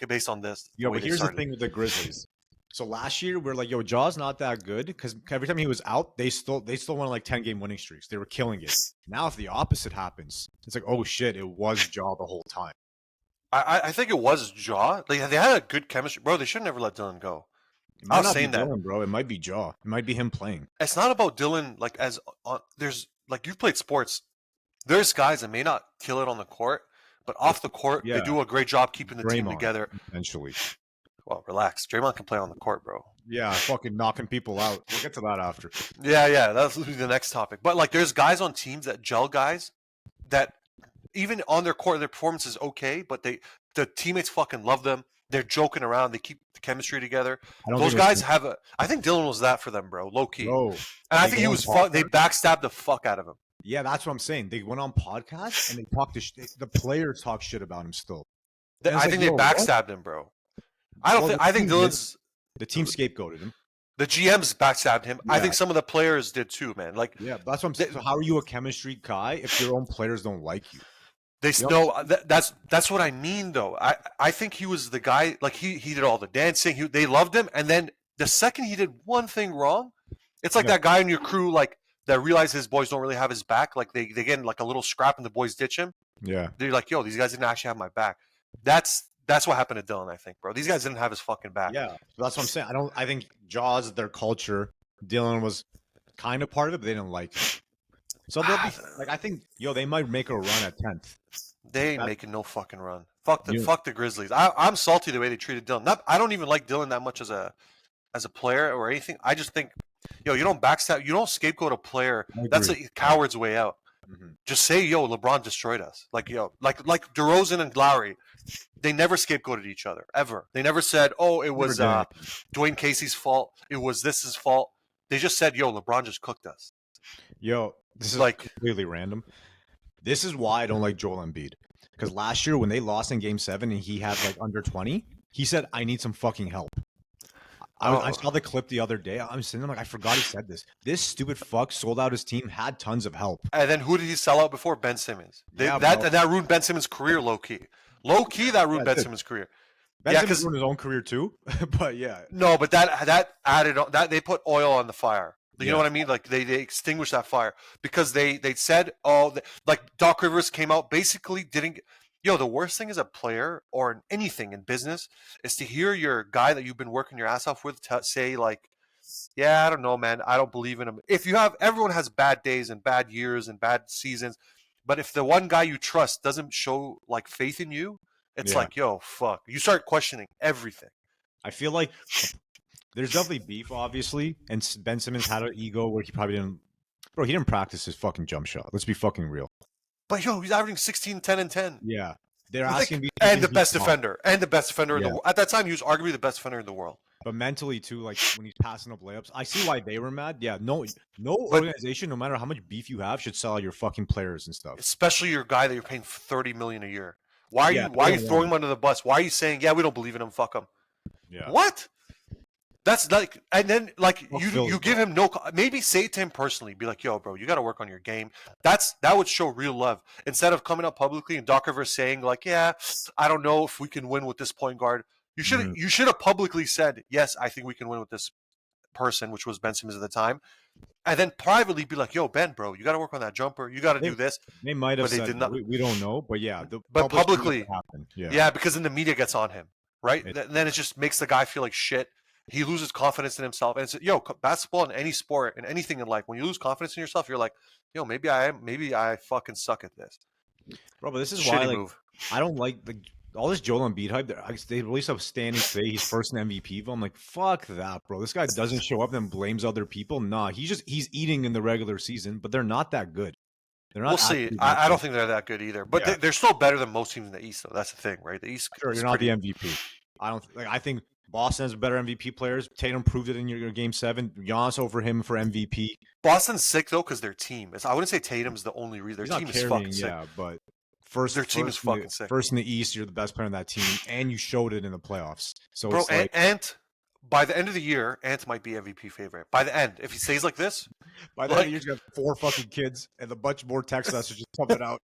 based on this. Yeah, but here's the thing with the Grizzlies. So last year we're like, yo, Ja's not that good because every time he was out, they still won like 10-game winning streaks. They were killing it. Now if the opposite happens, it's like, oh shit, it was Ja the whole time. I think it was Ja. They had a good chemistry, bro. They should never let Dylan go. I was saying that, Dylan, bro. It might be Ja. It might be him playing. It's not about Dylan. Like there's like you've played sports. There's guys that may not kill it on the court, but off the court, they do a great job keeping the team together. Eventually. Well, relax. Draymond can play on the court, bro. Yeah, fucking knocking people out. We'll get to that after. Yeah. That's the next topic. But like, there's guys on teams that gel guys that even on their court, their performance is okay, but the teammates fucking love them. They're joking around. They keep the chemistry together. Those guys I think Dylan was that for them, bro. Low key. Bro, and I think he was. They backstabbed the fuck out of him. Yeah, that's what I'm saying. They went on podcasts and they talked the players talk shit about him still. And it's I like, think they yo, what? backstabbed him, bro. I don't Well, think. I think Dylan's the team scapegoated him. the GM's backstabbed him. I Yeah, think some of the players did too, man. Like yeah. That's what I'm they, saying. So how are you a chemistry guy if your own players don't like you? they You know? know that's what I mean though. I think he was the guy. Like he did all the dancing. They loved him, and then the second he did one thing wrong, it's like Yeah, that guy in your crew like that realized his boys don't really have his back. Like they get in like a little scrap and the boys ditch him. yeah, They're like, yo, these guys didn't actually have my back. That's what happened to Dylan, I think, bro. These guys didn't have his fucking back. yeah. That's what I'm saying. I think Jaws, their culture. Dylan was kind of part of it, but they didn't like it. So they'll be like, I think, yo, they might make a run at 10th. They ain't That, making no fucking run. you, Fuck the Grizzlies. I'm salty the way they treated Dylan. I don't even like Dylan that much as a player or anything. I just think, yo, you don't backstab, you don't scapegoat a player. I That's agree. a coward's way out. Mhm. Just say, yo, LeBron destroyed us. Like, yo, like DeRozan and Lowry, they never scapegoated each other ever. They never said, oh, it was Dwayne Casey's fault. It was this's fault. They just said, yo, LeBron just cooked us. Yo, this is Like, completely random. This is why I don't like Joel Embiid. Because last year when they lost in Game 7 and he had like under 20, he said, "I need some fucking help." I saw the clip the other day. I'm sitting there like, I forgot he said this. This stupid fuck sold out his team, had tons of help. and then who did he sell out before? Ben Simmons. Yeah, bro. That ruined Ben Simmons' career, low key. Low key, that ruined Yeah, Ben Simmons' career. Ben Yeah, Simmons because ruined his own career too. But yeah, no, but that added on that they put oil on the fire. You Yeah. know what I mean? Like they extinguished that fire because they said like Doc Rivers came out basically didn't. Yo, the worst thing as a player or in anything in business is to hear your guy that you've been working your ass off with say like, yeah, I don't know, man, I don't believe in him. If you have everyone has bad days and bad years and bad seasons, but if the one guy you trust doesn't show like faith in you, it's yeah. like, yo, fuck, you start questioning everything. I feel like there's definitely beef, obviously, and Ben Simmons had an ego where he probably didn't. Bro, he didn't practice his fucking jump shot. Let's be fucking real. But yo, he's averaging 16, 10, and 10. Yeah, they're Like, asking me, and the best defender. And the best defender in the Yeah. world. At that time, he was arguably the best defender in the world. But mentally too, like when he's passing up layups, I see why they were mad. Yeah, no But- organization, no matter how much beef you have, should sell out your fucking players and stuff. Especially your guy that you're paying $30 million a year. Why are Yeah, you they don't throwing want him under the bus? Why are you saying, yeah, we don't believe in him, fuck him? Yeah, What? That's like, and then like Fuck you Philly, you give him no. Maybe say it to him personally. Be like, yo, bro, you got to work on your game. That would show real love instead of coming up publicly and Doc Rivers saying like, yeah, I don't know if we can win with this point guard. You should have publicly said, yes, I think we can win with this person, which was Ben Simmons at the time, and then privately be like, yo, Ben, bro, you got to work on that jumper. You got to do this. They might have But they said did not. we don't know, but yeah, But publicly, happened. yeah, because then the media gets on him, right? It- Then it just makes the guy feel like shit. He loses confidence in himself, and it's basketball in any sport and anything in life. When you lose confidence in yourself, you're like, yo, maybe I fucking suck at this. bro. But this is Shitty why, like, move. I don't like all this Joel Embiid hype. They released a standing today. He's first in MVP. I'm like, fuck that, bro. This guy doesn't show up and blames other people. Nah, he's eating in the regular season, but they're not that good. They're not. We'll see. actually that I don't good. think they're that good either, but Yeah. they're still better than most teams in the East, though. That's the thing, right? The East. Sure, is you're not pretty- the MVP. I don't like. I think Boston has better MVP players. Tatum proved it in your game 7. Giannis over him for MVP. Boston's sick though because their team. I wouldn't say Tatum's the only reason. He's Their not team is carrying, fucking sick. yeah, but first Their team is first in the- fucking sick. First in the East, you're the best player on that team, and you showed it in the playoffs. So Bro, it's like Ant. By the end of the year, Ant might be MVP favorite. By the end, if he stays like this, by the end of like- the year, you got 4 fucking kids and a bunch more text messages coming out.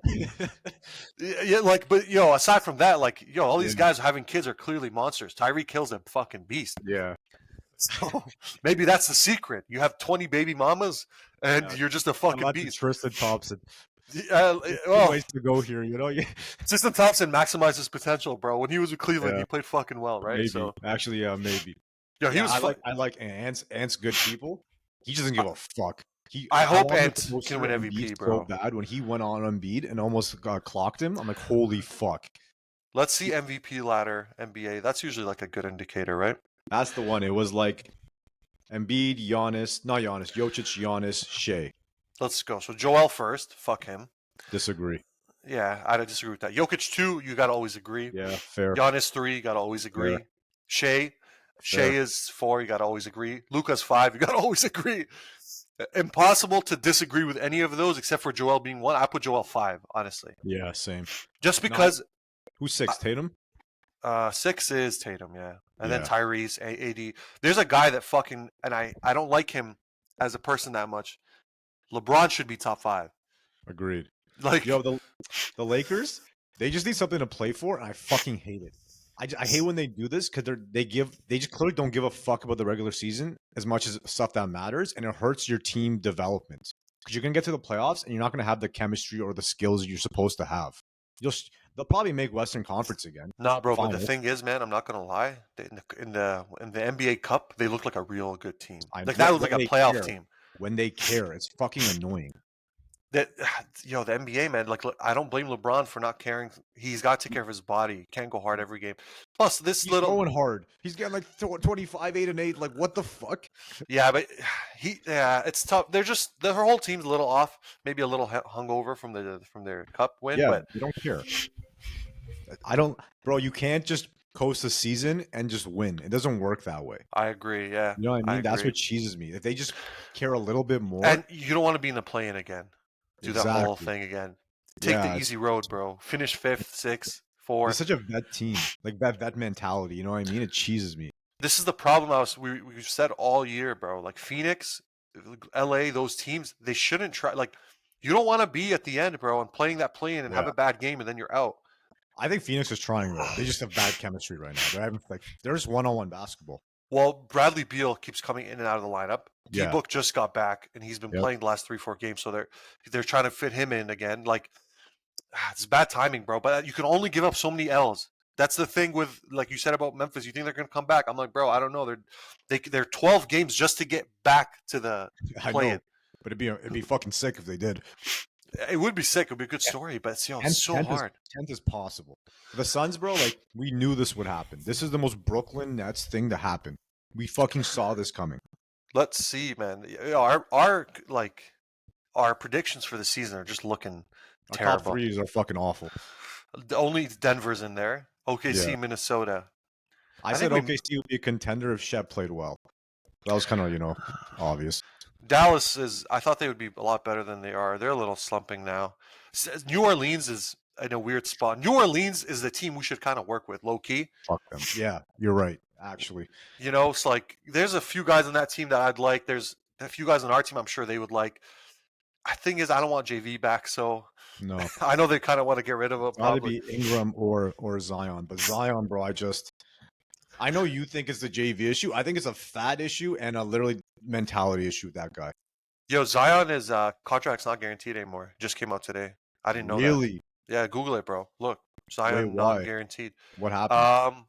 yeah, like, but aside from that, like, all these Yeah. guys having kids are clearly monsters. Tyreek Hill's a fucking beast. Yeah, So maybe that's the secret. You have 20 baby mamas, and Yeah. you're just a fucking beast. Tristan Thompson. Well, Ways to go here, you know. Yeah, Tristan Thompson maximized his potential, bro. When he was with Cleveland, Yeah. he played fucking well, right? maybe. So, Actually, maybe. he was. I like Ant's good people. He doesn't give a fuck. I hope wanted Ant to post can win Embiid MVP, so bro. bad when he went on Embiid and almost clocked him. I'm like, holy fuck. Let's see MVP ladder NBA. That's usually like a good indicator, right? That's the one. It was like Embiid, Jokic, Giannis, Shea. Let's go. So Joel first. Fuck him. Disagree. Yeah, I disagree with that. Jokic 2, you got to always agree. Yeah, fair. Giannis 3, you got to always agree. Fair. Shea Fair. is 4, you got to always agree. Luka's 5, you got to always agree. Impossible to disagree with any of those except for Joel being one. I put Joel 5, honestly. Yeah, same. Just because Who's 6? Tatum? 6 is Tatum, yeah. And then Yeah, Tyrese, AD. There's a guy that fucking, and I don't like him as a person that much. LeBron should be top 5. agreed. Like, Yo, the Lakers, they just need something to play for, and I fucking hate it. I hate when they do this because they just clearly don't give a fuck about the regular season as much as stuff that matters, and it hurts your team development because you're gonna get to the playoffs and you're not gonna have the chemistry or the skills you're supposed to have. They'll probably make Western Conference again. nah, bro. But the Finals. thing is, man, I'm not gonna lie. In the NBA Cup, they look like a real good team. I'm Like that was like a when they playoff care. team. When they care, it's fucking annoying. That the NBA, man. Like, look, I don't blame LeBron for not caring. He's got to take care of his body. He can't go hard every game. Plus, this He's little throwing hard. He's getting like 25, 8 and 8. Like what the fuck? Yeah, but it's tough. They're just their whole team's a little off, maybe a little hungover from their cup win. Yeah, But they don't care. I don't, bro. You can't just coast the season and just win. It doesn't work that way. I agree. Yeah, You know what I I mean? That's agree. what cheeses me. If they just care a little bit more, And you don't want to be in the play-in again. Do that whole exactly. thing again. Take the Yeah, easy road, bro. Finish 5th, 6th, they're 4th. such a vet team, like vet mentality. You know what I mean? It cheeses me. This is the problem we've said all year, bro. Like Phoenix, LA, those teams, they shouldn't try. Like, you don't want to be at the end, bro, and playing that play-in and have Yeah. a bad game and then you're out. I think Phoenix is trying though. They just have bad chemistry right now. They're having they're just one-on-one basketball. Well, Bradley Beal keeps coming in and out of the lineup. Yeah. D-Book just got back, and he's been Yep. playing the last 3-4 games, so they're trying to fit him in again. Like, it's bad timing, bro. But you can only give up so many L's. That's the thing with, like you said about Memphis. You think they're going to come back? I'm like, bro, I don't know. They're 12 games just to get back to the I play-in. know, but it'd be fucking sick if they did. It would be sick. It would be a good story, but it's so hard. 10th is possible. The Suns, bro, like we knew this would happen. This is the most Brooklyn Nets thing to happen. We fucking saw this coming. Let's see, man. Our predictions for the season are just looking Our terrible. top threes are fucking awful. Only Denver's in there. OKC, Yeah. Minnesota. I said OKC would be a contender if Shep played well. That was kind of, obvious. Dallas is. I thought they would be a lot better than they are. They're a little slumping now. New Orleans is in a weird spot. New Orleans is the team we should kind of work with, low key. Fuck them. Yeah, you're right. Actually, It's like there's a few guys on that team that I'd like. There's a few guys on our team I'm sure they would like. The thing is, I don't want JV back, so no. I know they kind of want to get rid of him. Probably be Ingram or Zion, but Zion, bro, I know you think it's the JV issue. I think it's a fat issue and a literally mentality issue with that guy. Yo, Zion is contract's not guaranteed anymore. Just came out today. I didn't know that. Really? Yeah, Google it, bro. Look, Zion Wait, not why? guaranteed. What happened?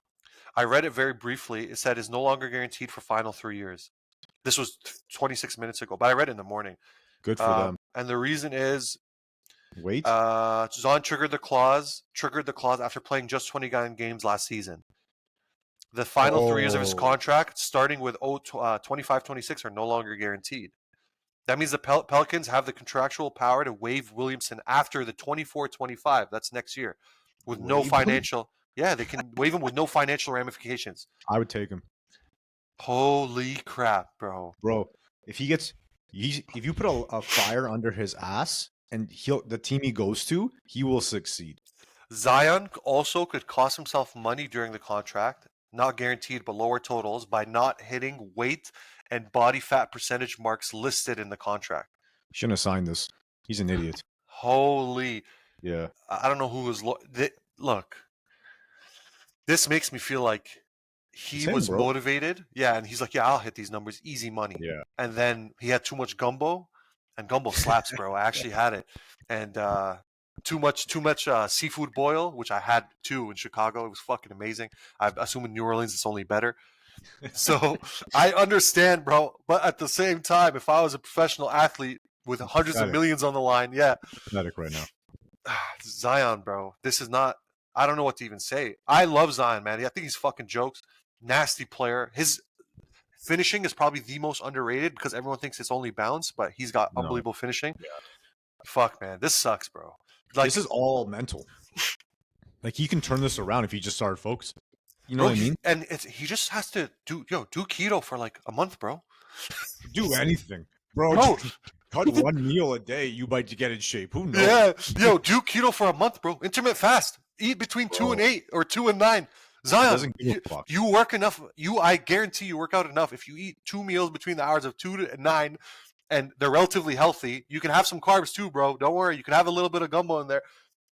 I read it very briefly. It said is no longer guaranteed for final 3 years. This was 26 minutes ago, but I read it in the morning. Good for them. And the reason is Wait. Zion triggered the clause after playing just 29 games last season. The final 3 years of his contract, starting with 25-26, are no longer guaranteed. That means the Pelicans have the contractual power to waive Williamson after the 24-25. That's next year, with no financial. Yeah, they can waive him with no financial ramifications. I would take him. Holy crap, bro! Bro, if you put a fire under his ass and the team he goes to, he will succeed. Zion also could cost himself money during the contract, not guaranteed but lower totals, by not hitting weight and body fat percentage marks listed in the contract. Shouldn't have signed this. He's an idiot. Holy. Yeah. I don't know who was look. This makes me feel like he was motivated. Yeah, and he's like, yeah, I'll hit these numbers, easy money. Yeah. And then he had too much gumbo, and gumbo slaps, bro. I actually had it. And too much seafood boil, which I had too in Chicago. It was fucking amazing. I assume in New Orleans it's only better. So I understand, bro. But at the same time, if I was a professional athlete with hundreds of millions on the line, yeah. Pathetic right now. Zion, bro. This is not. I don't know what to even say. I love Zion, man. I think he's fucking jokes. Nasty player. His finishing is probably the most underrated because everyone thinks it's only bounce, but he's got unbelievable finishing. Yeah. Fuck, man. This sucks, bro. This is all mental. Like, he can turn this around if he just started focusing. You know what I mean? And he just has to do keto for like a month, bro. Do anything. bro. Cut one meal a day, you might get in shape. Who knows? Yeah, yo, do keto for a month, bro. Intermittent fast. Eat between 2 and 8 or 2 and 9. Zion, Doesn't give a fuck. you work enough. I guarantee you work out enough. If you eat 2 meals between the hours of 2 to 9, and they're relatively healthy, you can have some carbs too, bro. Don't worry. You can have a little bit of gumbo in there.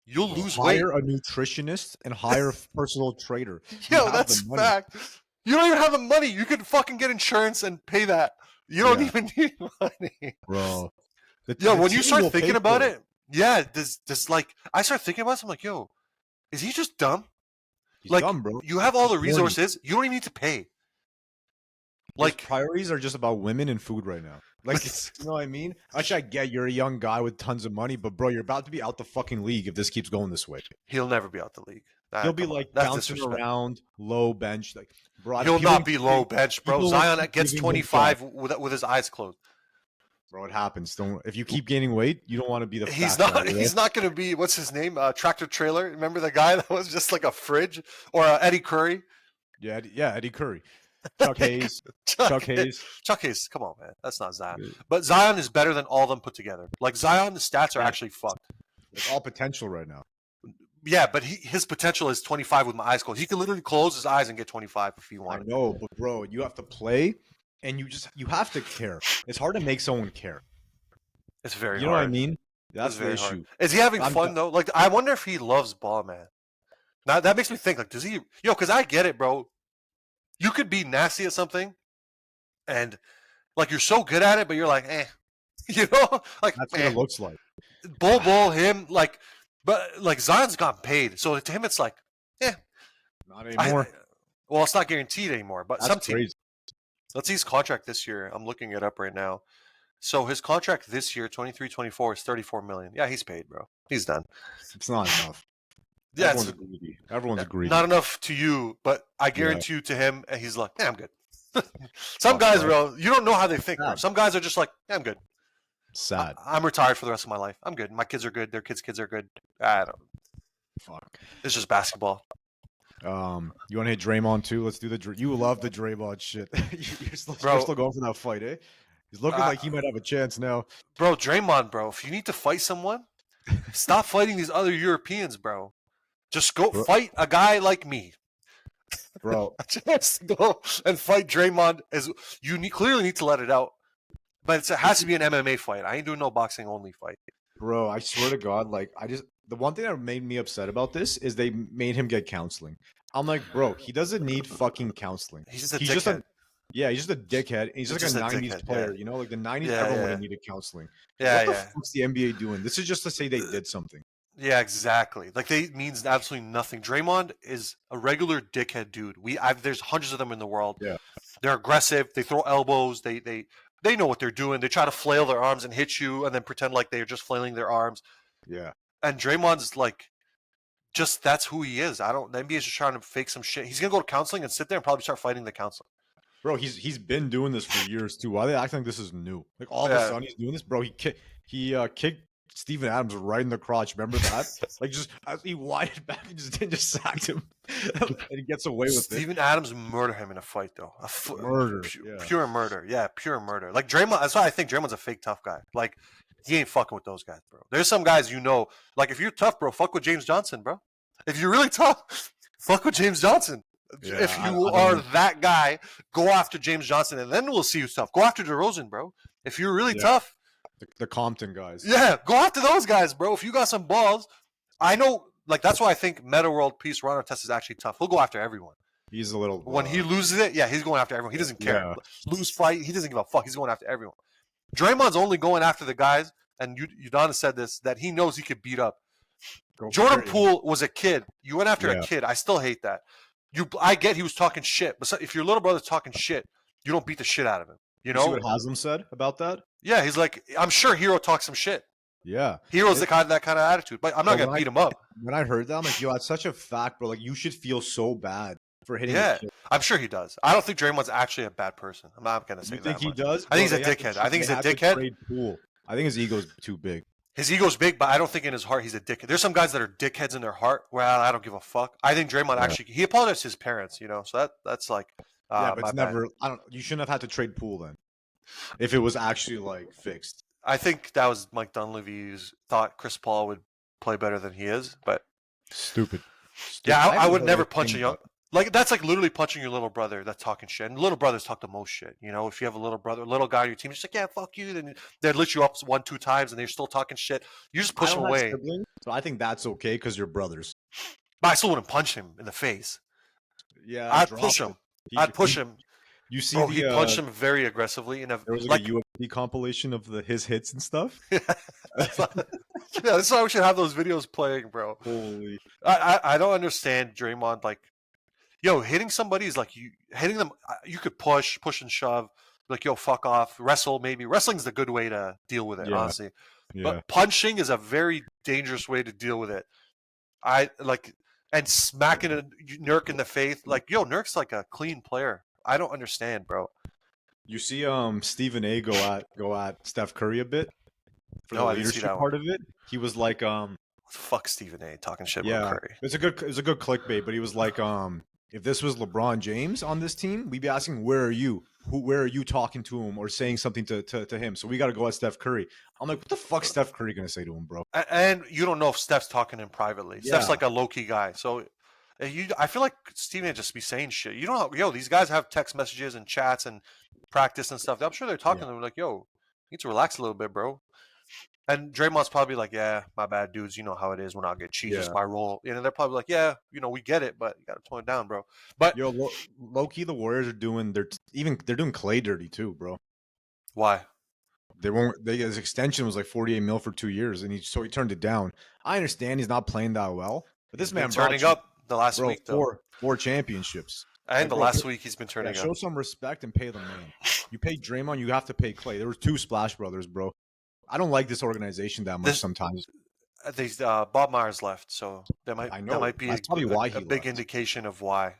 You'll lose weight. Hire a nutritionist and hire a personal trader. Yo, that's fact. You don't even have the money. You can fucking get insurance and pay that. You don't even need money, bro. When you start thinking about it, this like I start thinking about it. I'm like, yo, is he just dumb? He's dumb, bro. You have all the resources. You don't even need to pay. Like his priorities are just about women and food right now. Like, you know what I mean? Actually, I get you're a young guy with tons of money, but bro, you're about to be out the fucking league if this keeps going this way. He'll never be out the league. He'll be like bouncing around, low bench. Like, bro, he'll not be low bench, bro. Zion gets 25 with his eyes closed. Bro, it happens. If you keep gaining weight, you don't want to be the. He's not. He's not going to be. What's his name? Tractor Trailer. Remember the guy that was just like a fridge, or Eddie Curry? Yeah, Eddie Curry. Chuck Hayes. Chuck Hayes. Come on, man. That's not Zion. But Zion is better than all of them put together. Like Zion, the stats are actually fucked. It's all potential right now. Yeah, but his potential is 25 with my eyes closed. He can literally close his eyes and get 25 if he wanted. I know, but bro, you have to play, and you have to care. It's hard to make someone care. It's very hard. You know what I mean? That's the issue. Hard. Is he having fun though? Like, I wonder if he loves ball, man. Now that makes me think. Like, does he? Because I get it, bro. You could be nasty at something, and like you're so good at it, but you're like, you know, like that's what it looks like. Bull, him, like, but like Zion's gotten paid, so to him it's like, not anymore. Well, it's not guaranteed anymore, but that's crazy. Let's see his contract this year. I'm looking it up right now. So his contract this year, 23-24, is $34 million. Yeah, he's paid, bro. He's done. It's not enough. Yeah, everyone's greedy. Not enough to you, but I guarantee you to him, and he's like, I'm good. Some guys, bro, you don't know how they think. Bro. Some guys are just like, I'm good. Sad. I'm retired for the rest of my life. I'm good. My kids are good. Their kids' are good. I don't. Fuck. It's just basketball. You want to hit Draymond too? Let's do the. You love the Draymond shit. you're still going for that fight, eh? He's looking like he might have a chance now. Bro, Draymond, bro. If you need to fight someone, stop fighting these other Europeans, bro. Just go fight a guy like me. Bro. Just go and fight Draymond. Clearly need to let it out. But it has to be an MMA fight. I ain't doing no boxing only fight. Bro, I swear to God, like, the one thing that made me upset about this is they made him get counseling. I'm like, bro, he doesn't need fucking counseling. He's just a dickhead. He's just a dickhead. He's like a 90s player, you know? Like, the 90s, everyone would have needed counseling. Yeah, what the fuck's the NBA doing? This is just to say they did something. Yeah, exactly. Like, they means absolutely nothing. Draymond is a regular dickhead dude. There's hundreds of them in the world. Yeah. They're aggressive. They throw elbows. They know what they're doing. They try to flail their arms and hit you and then pretend like they're just flailing their arms. Yeah. And Draymond's like, just that's who he is. The NBA is just trying to fake some shit. He's going to go to counseling and sit there and probably start fighting the counselor. Bro, he's been doing this for years too. Why are they acting like this is new? Like all of a sudden he's doing this, bro. He kicked Steven Adams right in the crotch. Remember that? Like just he winded back and just sacked him, and he gets away with it. Steven Adams murdered him in a fight though. Murder, pure murder. Yeah, pure murder. Like Draymond. That's why I think Draymond's a fake tough guy. Like he ain't fucking with those guys, bro. There's some guys like if you're tough, bro, fuck with James Johnson, bro. If you're really tough, fuck with James Johnson. Yeah, if you are that guy, go after James Johnson, and then we'll see who's tough. Go after DeRozan, bro. If you're really tough, the Compton guys. Yeah, go after those guys, bro. If you got some balls, I know. Like that's why I think Meta World Peace Ron Artest is actually tough. He'll go after everyone. He's a little. When he loses it, he's going after everyone. He doesn't care. Yeah. Lose fight, he doesn't give a fuck. He's going after everyone. Draymond's only going after the guys, and Udonis said this, that he knows he could beat up. Jordan Poole was a kid. You went after a kid. I still hate that. I get he was talking shit, but if your little brother's talking shit, you don't beat the shit out of him. You know see what Haslam said about that? Yeah, he's like, I'm sure Hero talks some shit. Yeah, Hero's that kind of attitude, but I'm not gonna beat him up. When I heard that, I'm like, yo, that's such a fact, bro. Like, you should feel so bad for hitting. Yeah, I'm sure he does. I don't think Draymond's actually a bad person. I'm not gonna say that. You think he does? I think he's a dickhead. I think he's a dickhead. I think his ego's too big. His ego's big, but I don't think in his heart he's a dickhead. There's some guys that are dickheads in their heart. Well, I don't give a fuck. I think Draymond actually he apologized to his parents, you know. So that's like but it's never. I don't. You shouldn't have had to trade Poole then. if it was actually like fixed. I think that was Mike Dunleavy's thought Chris Paul would play better than he is, but Stupid. yeah, I haven't would heard never punch anything a young. Like that's like literally punching your little brother that's talking shit. And little brothers talk the most shit. You know, if you have a little brother, little guy on your team, it's like, yeah, fuck you. Then they lift you up 1-2 times, and they're still talking shit. You just push I them don't have away. siblings, so I think that's okay because you're brothers. But I still wouldn't punch him in the face. Yeah, I'd drop push it. him. I'd push him. You see Bro, he the punched him very aggressively, and there was like like a UFC compilation of his hits and stuff. yeah, that's why we should have those videos playing, bro. Holy. I don't understand Draymond. Like, yo, hitting somebody is like you hitting them. You could push and shove. Like, yo, fuck off. Wrestle, maybe. Wrestling's the good way to deal with it, Yeah. honestly. Yeah. But punching is a very dangerous way to deal with it. And smacking a Nurk in the face. Like, yo, Nurk's like a clean player. I don't understand, bro. You see Stephen A go at Steph Curry a bit for the No, I didn't see leadership that part of it. He was like Fuck Stephen A. talking shit yeah, about Curry. it was a good clickbait, but he was like if this was LeBron James on this team, we'd be asking where are you? Where are you talking to him or saying something to him? So we got to go at Steph Curry. I'm like, what the fuck Steph Curry going to say to him, bro? And you don't know if Steph's talking to him privately. Yeah. Steph's like a low-key guy. So I feel like Stephen A. just be saying shit. You don't know, yo, these guys have text messages and chats and practice and stuff. I'm sure they're talking to him like, yo, you need to relax a little bit, bro. And Draymond's probably like, yeah, my bad, dudes. You know how it is when I get cheesed. It's my role. You know, they're probably like, yeah, we get it, but you got to tone it down, bro. But yo, low key, the Warriors are doing they're doing Clay dirty too, bro. Why? His extension was like 48 mil for 2 years, and he turned it down. I understand he's not playing that well, but this man turning up the last week though. Four championships. And the last week he's been turning up. Show some respect and pay the man. You pay Draymond, you have to pay Clay. There were 2 Splash Brothers, bro. I don't like this organization that much sometimes. Bob Myers left, so that might be a big indication of why.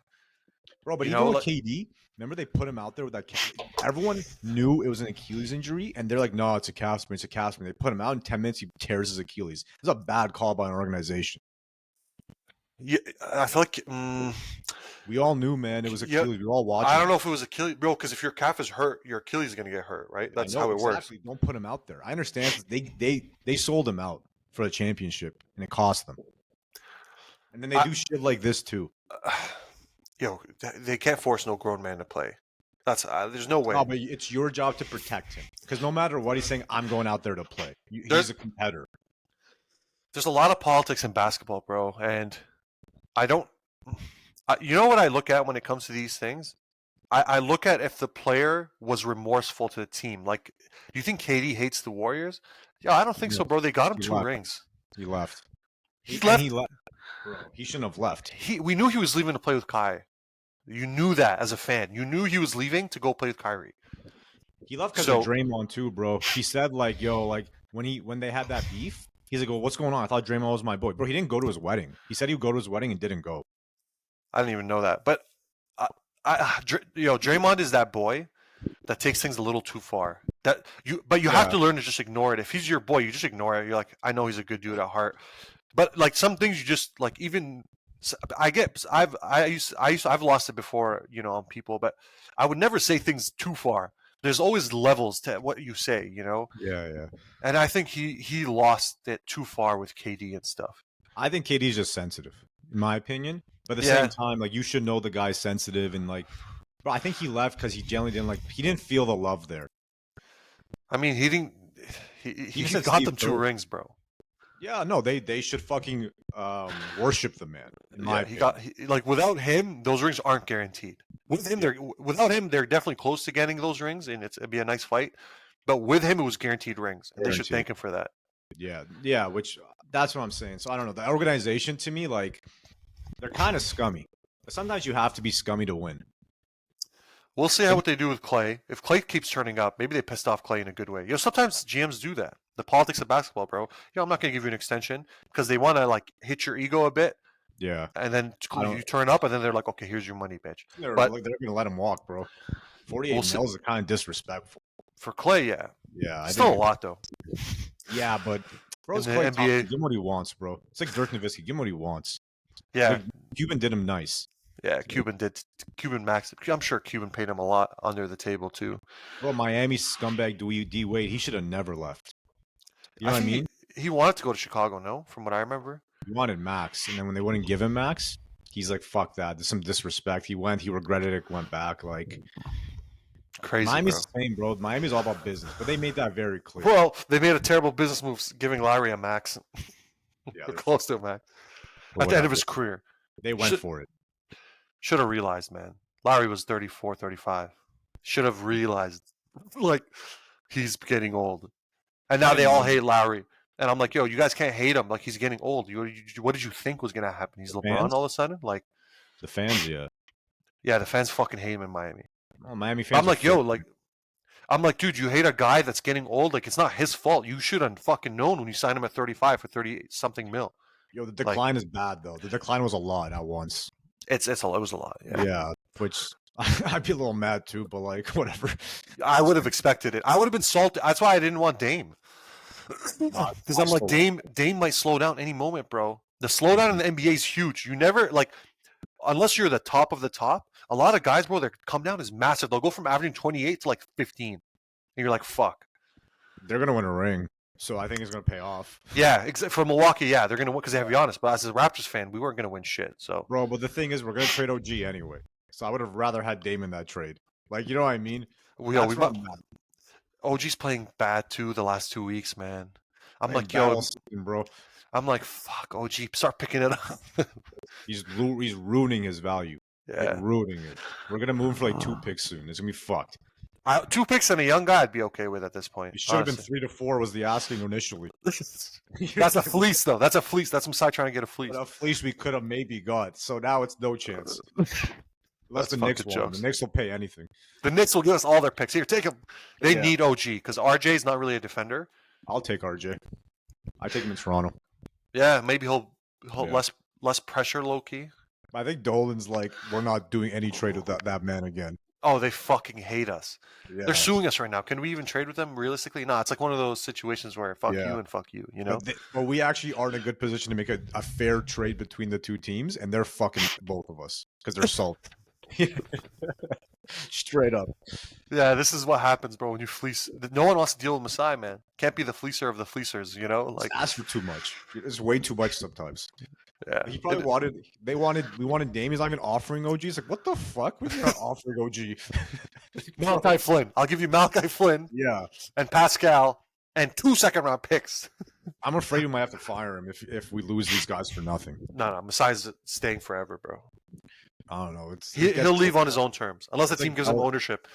Bro, but even with KD, remember they put him out there with that. Everyone knew it was an Achilles injury, and they're like, "No, it's a calf sprain. It's a calf sprain." They put him out in 10 minutes. He tears his Achilles. It's a bad call by an organization. Yeah, I feel like we all knew, man. It was Achilles. We were all watching. I don't know if it was Achilles, bro. Because if your calf is hurt, your Achilles is gonna get hurt, right? That's how it works. Don't put him out there. I understand. They sold him out for a championship, and it cost them. And then they do shit like this too. Yo, they can't force no grown man to play. That's there's no way. No, but it's your job to protect him because no matter what he's saying, I'm going out there to play. He's a competitor. There's a lot of politics in basketball, bro, and I don't. You know what I look at when it comes to these things? I look at if the player was remorseful to the team. Like, do you think KD hates the Warriors? Yeah, I don't think so, bro. They got him 2 rings. He left. He left. Bro, he shouldn't have left. We knew he was leaving to play with Kai. You knew that as a fan. You knew he was leaving to go play with Kyrie. He left because of Draymond too, bro. He said like, "Yo, like when they had that beef, he's like, well, what's going on? I thought Draymond was my boy, bro. He didn't go to his wedding. He said he would go to his wedding and didn't go. I didn't even know that. But Draymond is that boy that takes things a little too far. But you have to learn to just ignore it. If he's your boy, you just ignore it. You're like, I know he's a good dude at heart. But like some things, you just like even. I've lost it before, on people, but I would never say things too far. There's always levels to what you say, Yeah. And I think he lost it too far with KD and stuff. I think KD's just sensitive, in my opinion. But at the same time, like you should know the guy's sensitive and like. But I think he left because he generally didn't feel the love there. I mean, he didn't. He got them 2 rings, bro. Yeah, no, they should fucking worship the man. In my opinion. Without him, those rings aren't guaranteed. Without him, they're definitely close to getting those rings, and it'd be a nice fight. But with him, it was guaranteed rings, and they should thank him for that. Yeah, which that's what I'm saying. So I don't know. The organization to me, like, they're kind of scummy. But sometimes you have to be scummy to win. We'll see what they do with Clay. If Clay keeps turning up, maybe they pissed off Clay in a good way. Sometimes GMs do that. The politics of basketball, bro. I'm not going to give you an extension because they want to like hit your ego a bit. Yeah. And then you turn up, and then they're like, okay, here's your money, bitch. They're going to let him walk, bro. 48 mils is kind of disrespectful. For Clay, yeah. Yeah. It's still a lot, though. Yeah, but bro's Clay NBA. Give him what he wants, bro. It's like Dirk Nowitzki. Give him what he wants. Yeah. Like, Cuban did him nice. Yeah, Cuban max. I'm sure Cuban paid him a lot under the table too. Bro, Miami scumbag D Wade, he should have never left. You I know what I think mean? he wanted to go to Chicago. No, from what I remember. He wanted max, and then when they wouldn't give him max, he's like, "Fuck that." There's some disrespect. He went. He regretted it. Went back. Like Crazy, Miami's bro. the same, bro. Miami's all about business, but they made that very clear. Well, they made a terrible business move giving Lowry a max, Yeah, or they're close to a max, at the end of his career. They went for it. Should have realized, man. Lowry was 34, 35. Should have realized, like, he's getting old. And now they all hate Lowry. And I'm like, yo, you guys can't hate him. Like, he's getting old. What did you think was going to happen? He's LeBron fans? all of a sudden? Like, The fans, yeah. yeah, the fans fucking hate him in Miami. Oh, Miami fans. I'm like, yo, like, I'm like, dude, you hate a guy that's getting old? Like, it's not his fault. You should have fucking known when you signed him at 35 for 30-something mil. Yo, the decline is bad, though. The decline was a lot at once. It was a lot. Yeah, which I'd be a little mad too, but like whatever. I would have expected it. I would have been salty. That's why I didn't want Dame. Because I'm like, Dame might slow down any moment, bro. The slowdown in the NBA is huge. You never like, unless you're the top of the top. A lot of guys, bro, their come down is massive. They'll go from averaging 28 to like 15, and you're like, fuck. They're gonna win a ring, so I think it's gonna pay off. Yeah, for Milwaukee, yeah, they're gonna win because they have Giannis. But as a Raptors fan, we weren't gonna win shit. So, bro, but the thing is, we're gonna trade OG anyway. So I would have rather had Dame in that trade. Like, you know what I mean? OG's playing bad too the last 2 weeks, man. I'm like, yo, bro. I'm like, fuck, OG, start picking it up. he's ruining his value. Yeah, like, ruining it. We're gonna move for like 2 picks soon. It's gonna be fucked. 2 picks and a young guy, I'd be okay with at this point. It should have been 3 to 4 was the asking initially. That's a fleece, though. That's a fleece. That's some side trying to get a fleece. But a fleece we could have maybe got. So now it's no chance. Unless the Knicks want. The Knicks will pay anything. The Knicks will give us all their picks. Here, take them. They need OG because RJ is not really a defender. I'll take RJ. I take him in Toronto. Yeah, maybe he'll less pressure, low key. I think Dolan's like, we're not doing any trade with that man again. Oh, they fucking hate us. Yeah. They're suing us right now. Can we even trade with them realistically? No, it's like one of those situations where fuck you and fuck you, you know? But we actually are in a good position to make a fair trade between the two teams, and they're fucking both of us because they're salty. Straight up. Yeah, this is what happens, bro, when you fleece. No one wants to deal with Masai, man. Can't be the fleecer of the fleecers, you know? Like, ask for too much. It's way too much sometimes. Yeah. He probably we wanted Dame. He's not even offering OG. He's like, what the fuck? We're not offering OG. Malachi Flynn. I'll give you Malachi Flynn. Yeah. And Pascal and 2 second-round picks. I'm afraid we might have to fire him if we lose these guys for nothing. No. Masai's staying forever, bro. I don't know. He'll leave on his own terms, unless the team gives him ownership.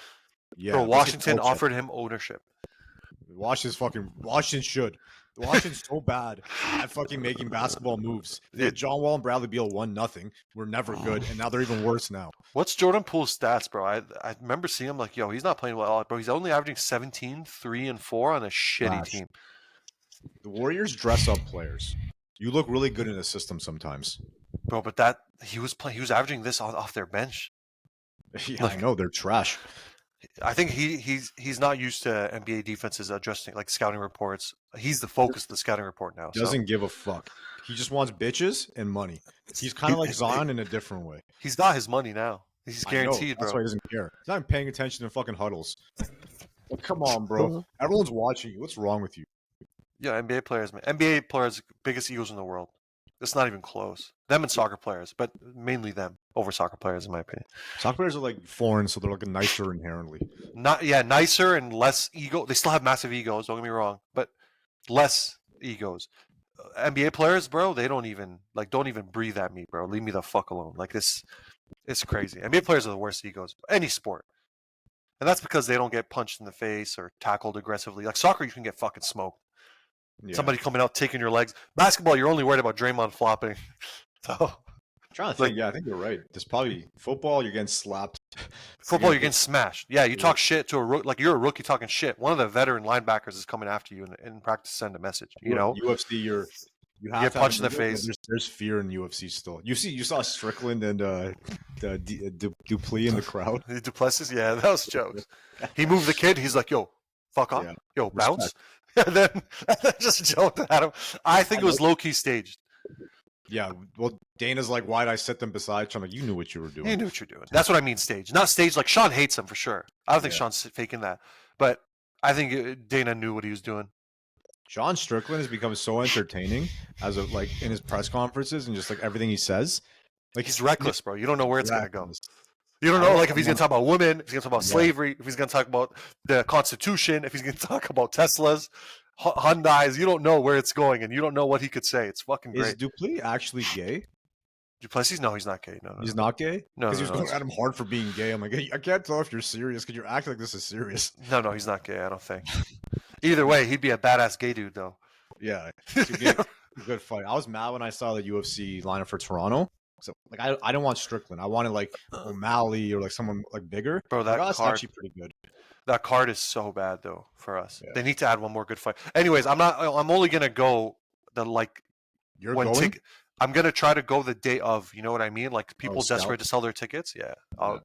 Yeah, bro, Washington offered him ownership. Washington should. Washington's so bad at fucking making basketball moves. John Wall and Bradley Beal won nothing. We're never good, and now they're even worse now. What's Jordan Poole's stats, bro? I remember seeing him like, yo, he's not playing well, bro. He's only averaging 17, 3, and 4 on a shitty team. The Warriors dress up players. You look really good in a system sometimes. Bro, but he was averaging this off their bench. Yeah, I know they're trash. I think he's not used to NBA defenses adjusting like scouting reports. He's the focus of the scouting report now. Doesn't give a fuck. He just wants bitches and money. He's kind of like Zion in a different way. He's got his money now. He's guaranteed, bro. That's why he doesn't care. He's not even paying attention to fucking huddles. Well, come on, bro. Everyone's watching you. What's wrong with you? Yeah, NBA players, man. NBA players, biggest egos in the world. It's not even close. Them and soccer players, but mainly them over soccer players, in my opinion. Soccer players are like foreign, so they're like nicer inherently. Nicer and less ego. They still have massive egos. Don't get me wrong, but less egos. NBA players, bro, they don't even breathe at me, bro. Leave me the fuck alone. Like this, it's crazy. NBA players are the worst egos. Any sport, and that's because they don't get punched in the face or tackled aggressively. Like soccer, you can get fucking smoked. Yeah. Somebody coming out taking your legs. Basketball, you're only worried about Draymond flopping. So, I'm trying to think. Yeah, I think you're right. There's probably football. You're getting slapped. Football, you're getting smashed. Yeah, you talk shit to a rookie. Like you're a rookie talking shit. One of the veteran linebackers is coming after you in practice. Send a message. You know, UFC. You get punched in the face. There's fear in UFC still. You saw Strickland and Duplessis in the crowd. Duplessis, yeah, that was jokes. He moved the kid. He's like, "Yo, fuck off. Yeah. Yo, bounce." And then just joked at him. I think it was low-key staged. Yeah, well, Dana's like, why'd I set them beside each other? I'm like, you knew what you were doing. You knew what you're doing. That's what I mean. Stage, not stage. Like Sean hates him for sure. I don't think Yeah. Sean's faking that, but I think Dana knew what he was doing. Sean Strickland has become so entertaining as a like in his press conferences and just like everything he says. Like He's reckless, bro. You don't know where it's gonna go. reckless. You don't I know, want, like, if he's going to talk about women, if he's going to talk about yeah. slavery, if he's going to talk about the Constitution, if he's going to talk about Teslas, Hyundais. You don't know where it's going, and you don't know what he could say. It's fucking Is great. Duplessis actually gay? Duplessis? No, he's not gay. No, He's not gay? No, Because no, he was no, going it's- at him hard for being gay. I'm like, hey, I can't tell if you're serious because you're acting like this is serious. no, he's not gay. I don't think. Either way, he'd be a badass gay dude, though. Yeah, it's a good fight. I was mad when I saw the UFC lineup for Toronto. So like, I didn't want Strickland. I wanted like O'Malley or like someone like bigger. Bro, that like, that's card, actually pretty good. that card is so bad though for us. Yeah. They need to add one more good fight. Anyways, I'm only gonna go the like You're when going? I'm gonna try to go the day of. You know what I mean? Like people scout? desperate to sell their tickets. Yeah, I'll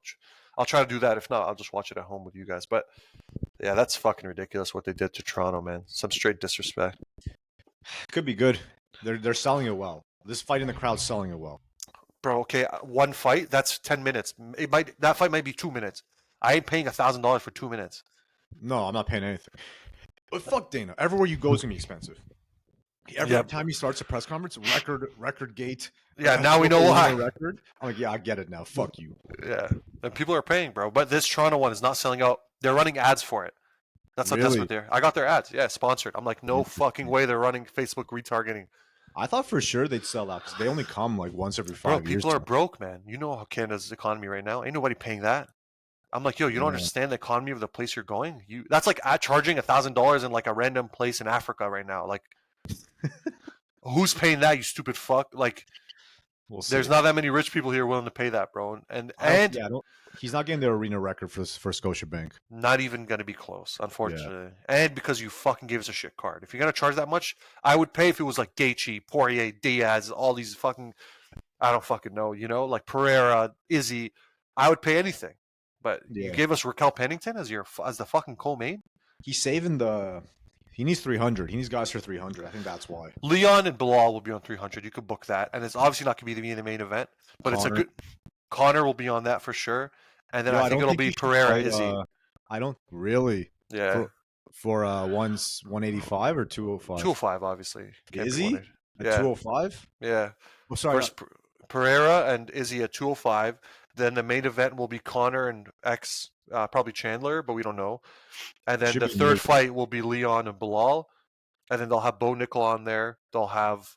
try to do that. If not, I'll just watch it at home with you guys. But yeah, that's fucking ridiculous what they did to Toronto, man. Some straight disrespect. Could be good. They're selling it well. This fight in the crowd's selling it well. Bro, okay, one fight, that's 10 minutes. That fight might be 2 minutes. I ain't paying $1,000 for 2 minutes. No, I'm not paying anything. But fuck Dana. Everywhere you go is gonna be expensive. Every time he starts a press conference, record gate. Yeah, now we know why. Record. I'm like, yeah, I get it now. Fuck you. Yeah, and people are paying, bro. But this Toronto one is not selling out. They're running ads for it. That's how desperate they are. I got their ads. Yeah, sponsored. I'm like, no fucking way they're running Facebook retargeting. I thought for sure they'd sell out because they only come like once every 5 years. People are broke, man. You know how Canada's economy right now. Ain't nobody paying that. I'm like, yo, you don't understand the economy of the place you're going. That's like charging $1,000 in like a random place in Africa right now. Like, who's paying that? You stupid fuck. Like, there's not that many rich people here willing to pay that, bro. And he's not getting the arena record for Scotiabank. Not even going to be close, unfortunately. Yeah. And because you fucking gave us a shit card. If you're going to charge that much, I would pay if it was like Gaethje, Poirier, Diaz, all these fucking, I don't fucking know, you know, like Pereira, Izzy. I would pay anything. But you gave us Raquel Pennington as the fucking co-main? He's saving he needs 300. He needs guys for 300. I think that's why. Leon and Bilal will be on 300. You could book that. And it's obviously not going to be the main event. But it's a good... Connor will be on that for sure. And then I think it'll be Pereira, Izzy. I don't really. Yeah. For 185 or 205? 205, obviously. Izzy? At 205? Yeah. Oh, sorry. First, Pereira and Izzy at 205. Then the main event will be Connor and probably Chandler, but we don't know. And then the third fight will be Leon and Bilal. And then they'll have Bo Nickel on there. They'll have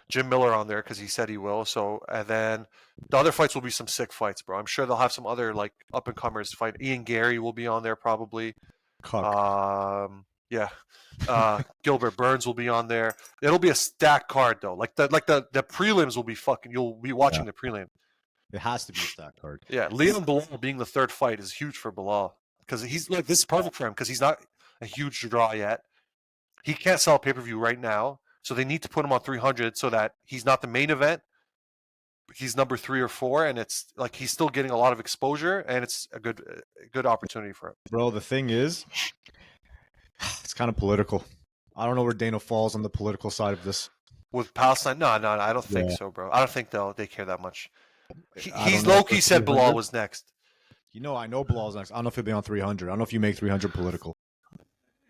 Jim Miller on there because he said he will. So, and then the other fights will be some sick fights, bro. I'm sure they'll have some other like up and comers fight. Ian Gary will be on there probably. Gilbert Burns will be on there. It'll be a stacked card though. Like the prelims will be fucking. You'll be watching the prelim. It has to be a stacked card. Yeah, Leon Bilal being the third fight is huge for Bilal because he's like, this is perfect for him because he's not a huge draw yet. He can't sell a pay-per-view right now, so they need to put him on 300 so that he's not the main event. He's number 3 or 4, and it's like he's still getting a lot of exposure, and it's a good opportunity for him. Bro, the thing is, it's kind of political. I don't know where Dana falls on the political side of this. With Palestine? No, I don't think so, bro. I don't think they care that much. He's low-key said Bilal was next. You know, I know Bilal's next. I don't know if he'll be on 300. I don't know if you make 300 political.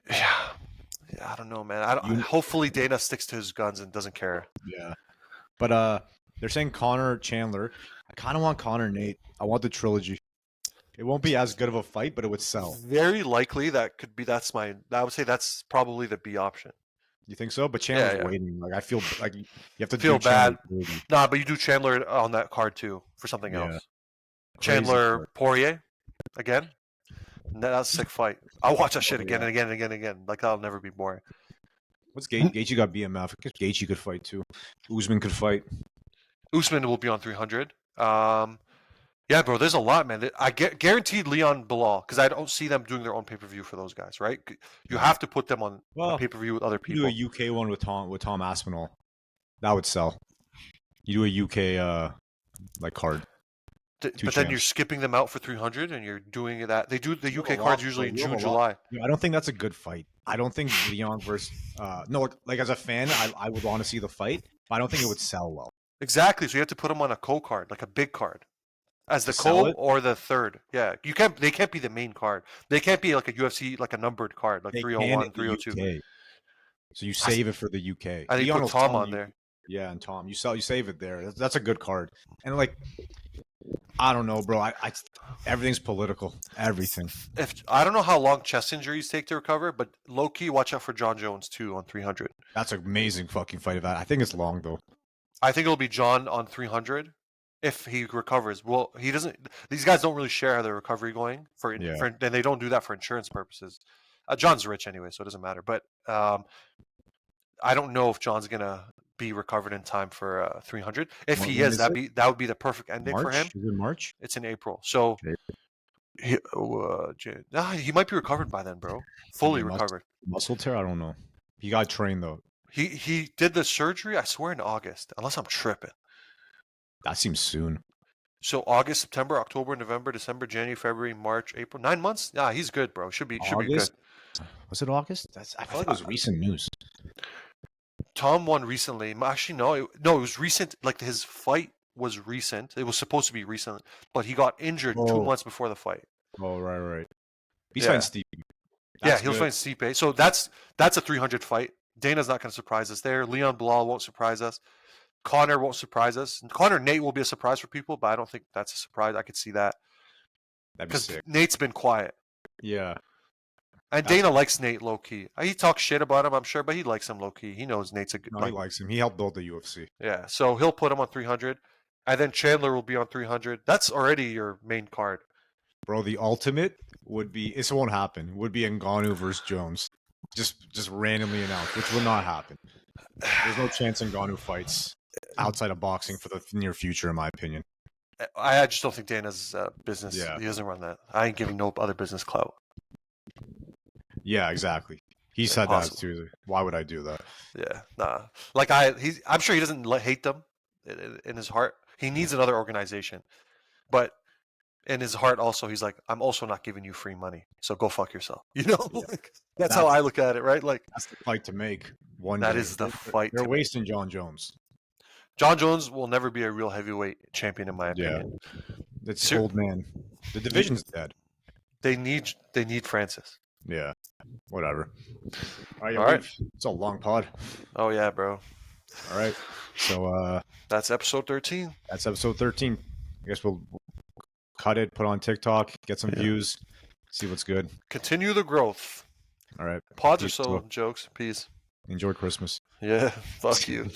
Yeah, I don't know, man. Hopefully Dana sticks to his guns and doesn't care. Yeah. But they're saying Connor Chandler. I kind of want Connor Nate. I want the trilogy. It won't be as good of a fight, but it would sell. Very likely that could be. I would say that's probably the B option. You think so? But Chandler's waiting. Like I feel like you have to feel bad. Nah, but you do Chandler on that card too for something else. Chandler Poirier again. That's a sick fight. I'll watch that shit again and again and again and again. Like that'll never be boring. What's Gaethje? Gaethje got BMF. I guess Gaethje could fight too. Usman could fight. Usman will be on 300. Yeah, bro, there's a lot, man. I guaranteed Leon Bilal because I don't see them doing their own pay-per-view for those guys, right? You have to put them on pay-per-view with other people. You do a UK one with Tom Aspinall. That would sell. You do a UK like card. But then you're skipping them out for 300 and you're doing that. They do the UK cards usually in June, July. I don't think that's a good fight. I don't think Leon versus no, like as a fan, I would want to see the fight. I don't think it would sell well. Exactly. So you have to put him on a co-card, like a big card, as the To sell co it? or the third. Yeah, you can't. They can't be the main card. They can't be like a UFC, like a numbered card, like They can 301, in the 302. UK. So you save it for the UK. And they Leon put was Tom telling on me, there. yeah, and Tom, you save it there. That's a good card. And like, I don't know, bro. I everything's political. Everything. If I don't know how long chest injuries take to recover, but low key, watch out for John Jones too on 300. That's an amazing fucking fight of that. I think it's long though. I think it'll be John on 300 if he recovers. Well, he doesn't. These guys don't really share their recovery going Yeah. and they don't do that for insurance purposes. John's rich anyway, so it doesn't matter. But I don't know if John's gonna be recovered in time for 300. If he When is, is that it? would be the perfect ending for him. March? Is it March? It's in April, so Okay. he might be recovered by then, bro. Fully recovered. Muscle tear? I don't know. He got trained though. He did the surgery, I swear, in August, unless I'm tripping. That seems soon. So August, September, October, November, December, January, February, March, April. 9 months? Yeah, he's good, bro. Should be good. August? Was it August? I feel like it was recent news. Tom won recently. Actually, no, it was recent. Like his fight was recent. It was supposed to be recent, but he got injured 2 months before the fight. Oh, right. He's Yeah. fighting Steve. Yeah, he was fighting Stipe. So that's a 300 fight. Dana's not going to surprise us there. Leon Bilal won't surprise us. Connor won't surprise us. Connor Nate will be a surprise for people, but I don't think that's a surprise. I could see that That'd be because sick. Nate's been quiet. Yeah. And Dana likes Nate low key. He talks shit about him, I'm sure, but he likes him low key. He knows Nate's a good. No, he likes him. He helped build the UFC. Yeah, so he'll put him on 300, and then Chandler will be on 300. That's already your main card. Bro, the ultimate would be. This won't happen. Would be Ngannou versus Jones, just randomly announced, which will not happen. There's no chance Ngannou fights outside of boxing for the near future, in my opinion. I just don't think Dana's business. Yeah. He doesn't run that. I ain't giving no other business clout. Yeah, exactly. He said that too. Why would I do that? Yeah, nah. Like I'm sure he doesn't hate them in his heart. He needs another organization, but in his heart also, he's like, I'm also not giving you free money, so go fuck yourself. You know, Yeah. like, that's how I look at it, right? Like that's the fight to make. One that day. is the fight. They're wasting John Jones. John Jones will never be a real heavyweight champion, in my opinion. It's old man. The division's dead. They need Francis. Yeah, whatever. All All right. It's a long pod. Oh yeah, bro. All right. So that's episode 13. That's episode 13. I guess we'll cut it, put it on TikTok, get some views, see what's good. Continue the growth. All right. Pods are so jokes. Peace. Enjoy Christmas. Yeah. Fuck you.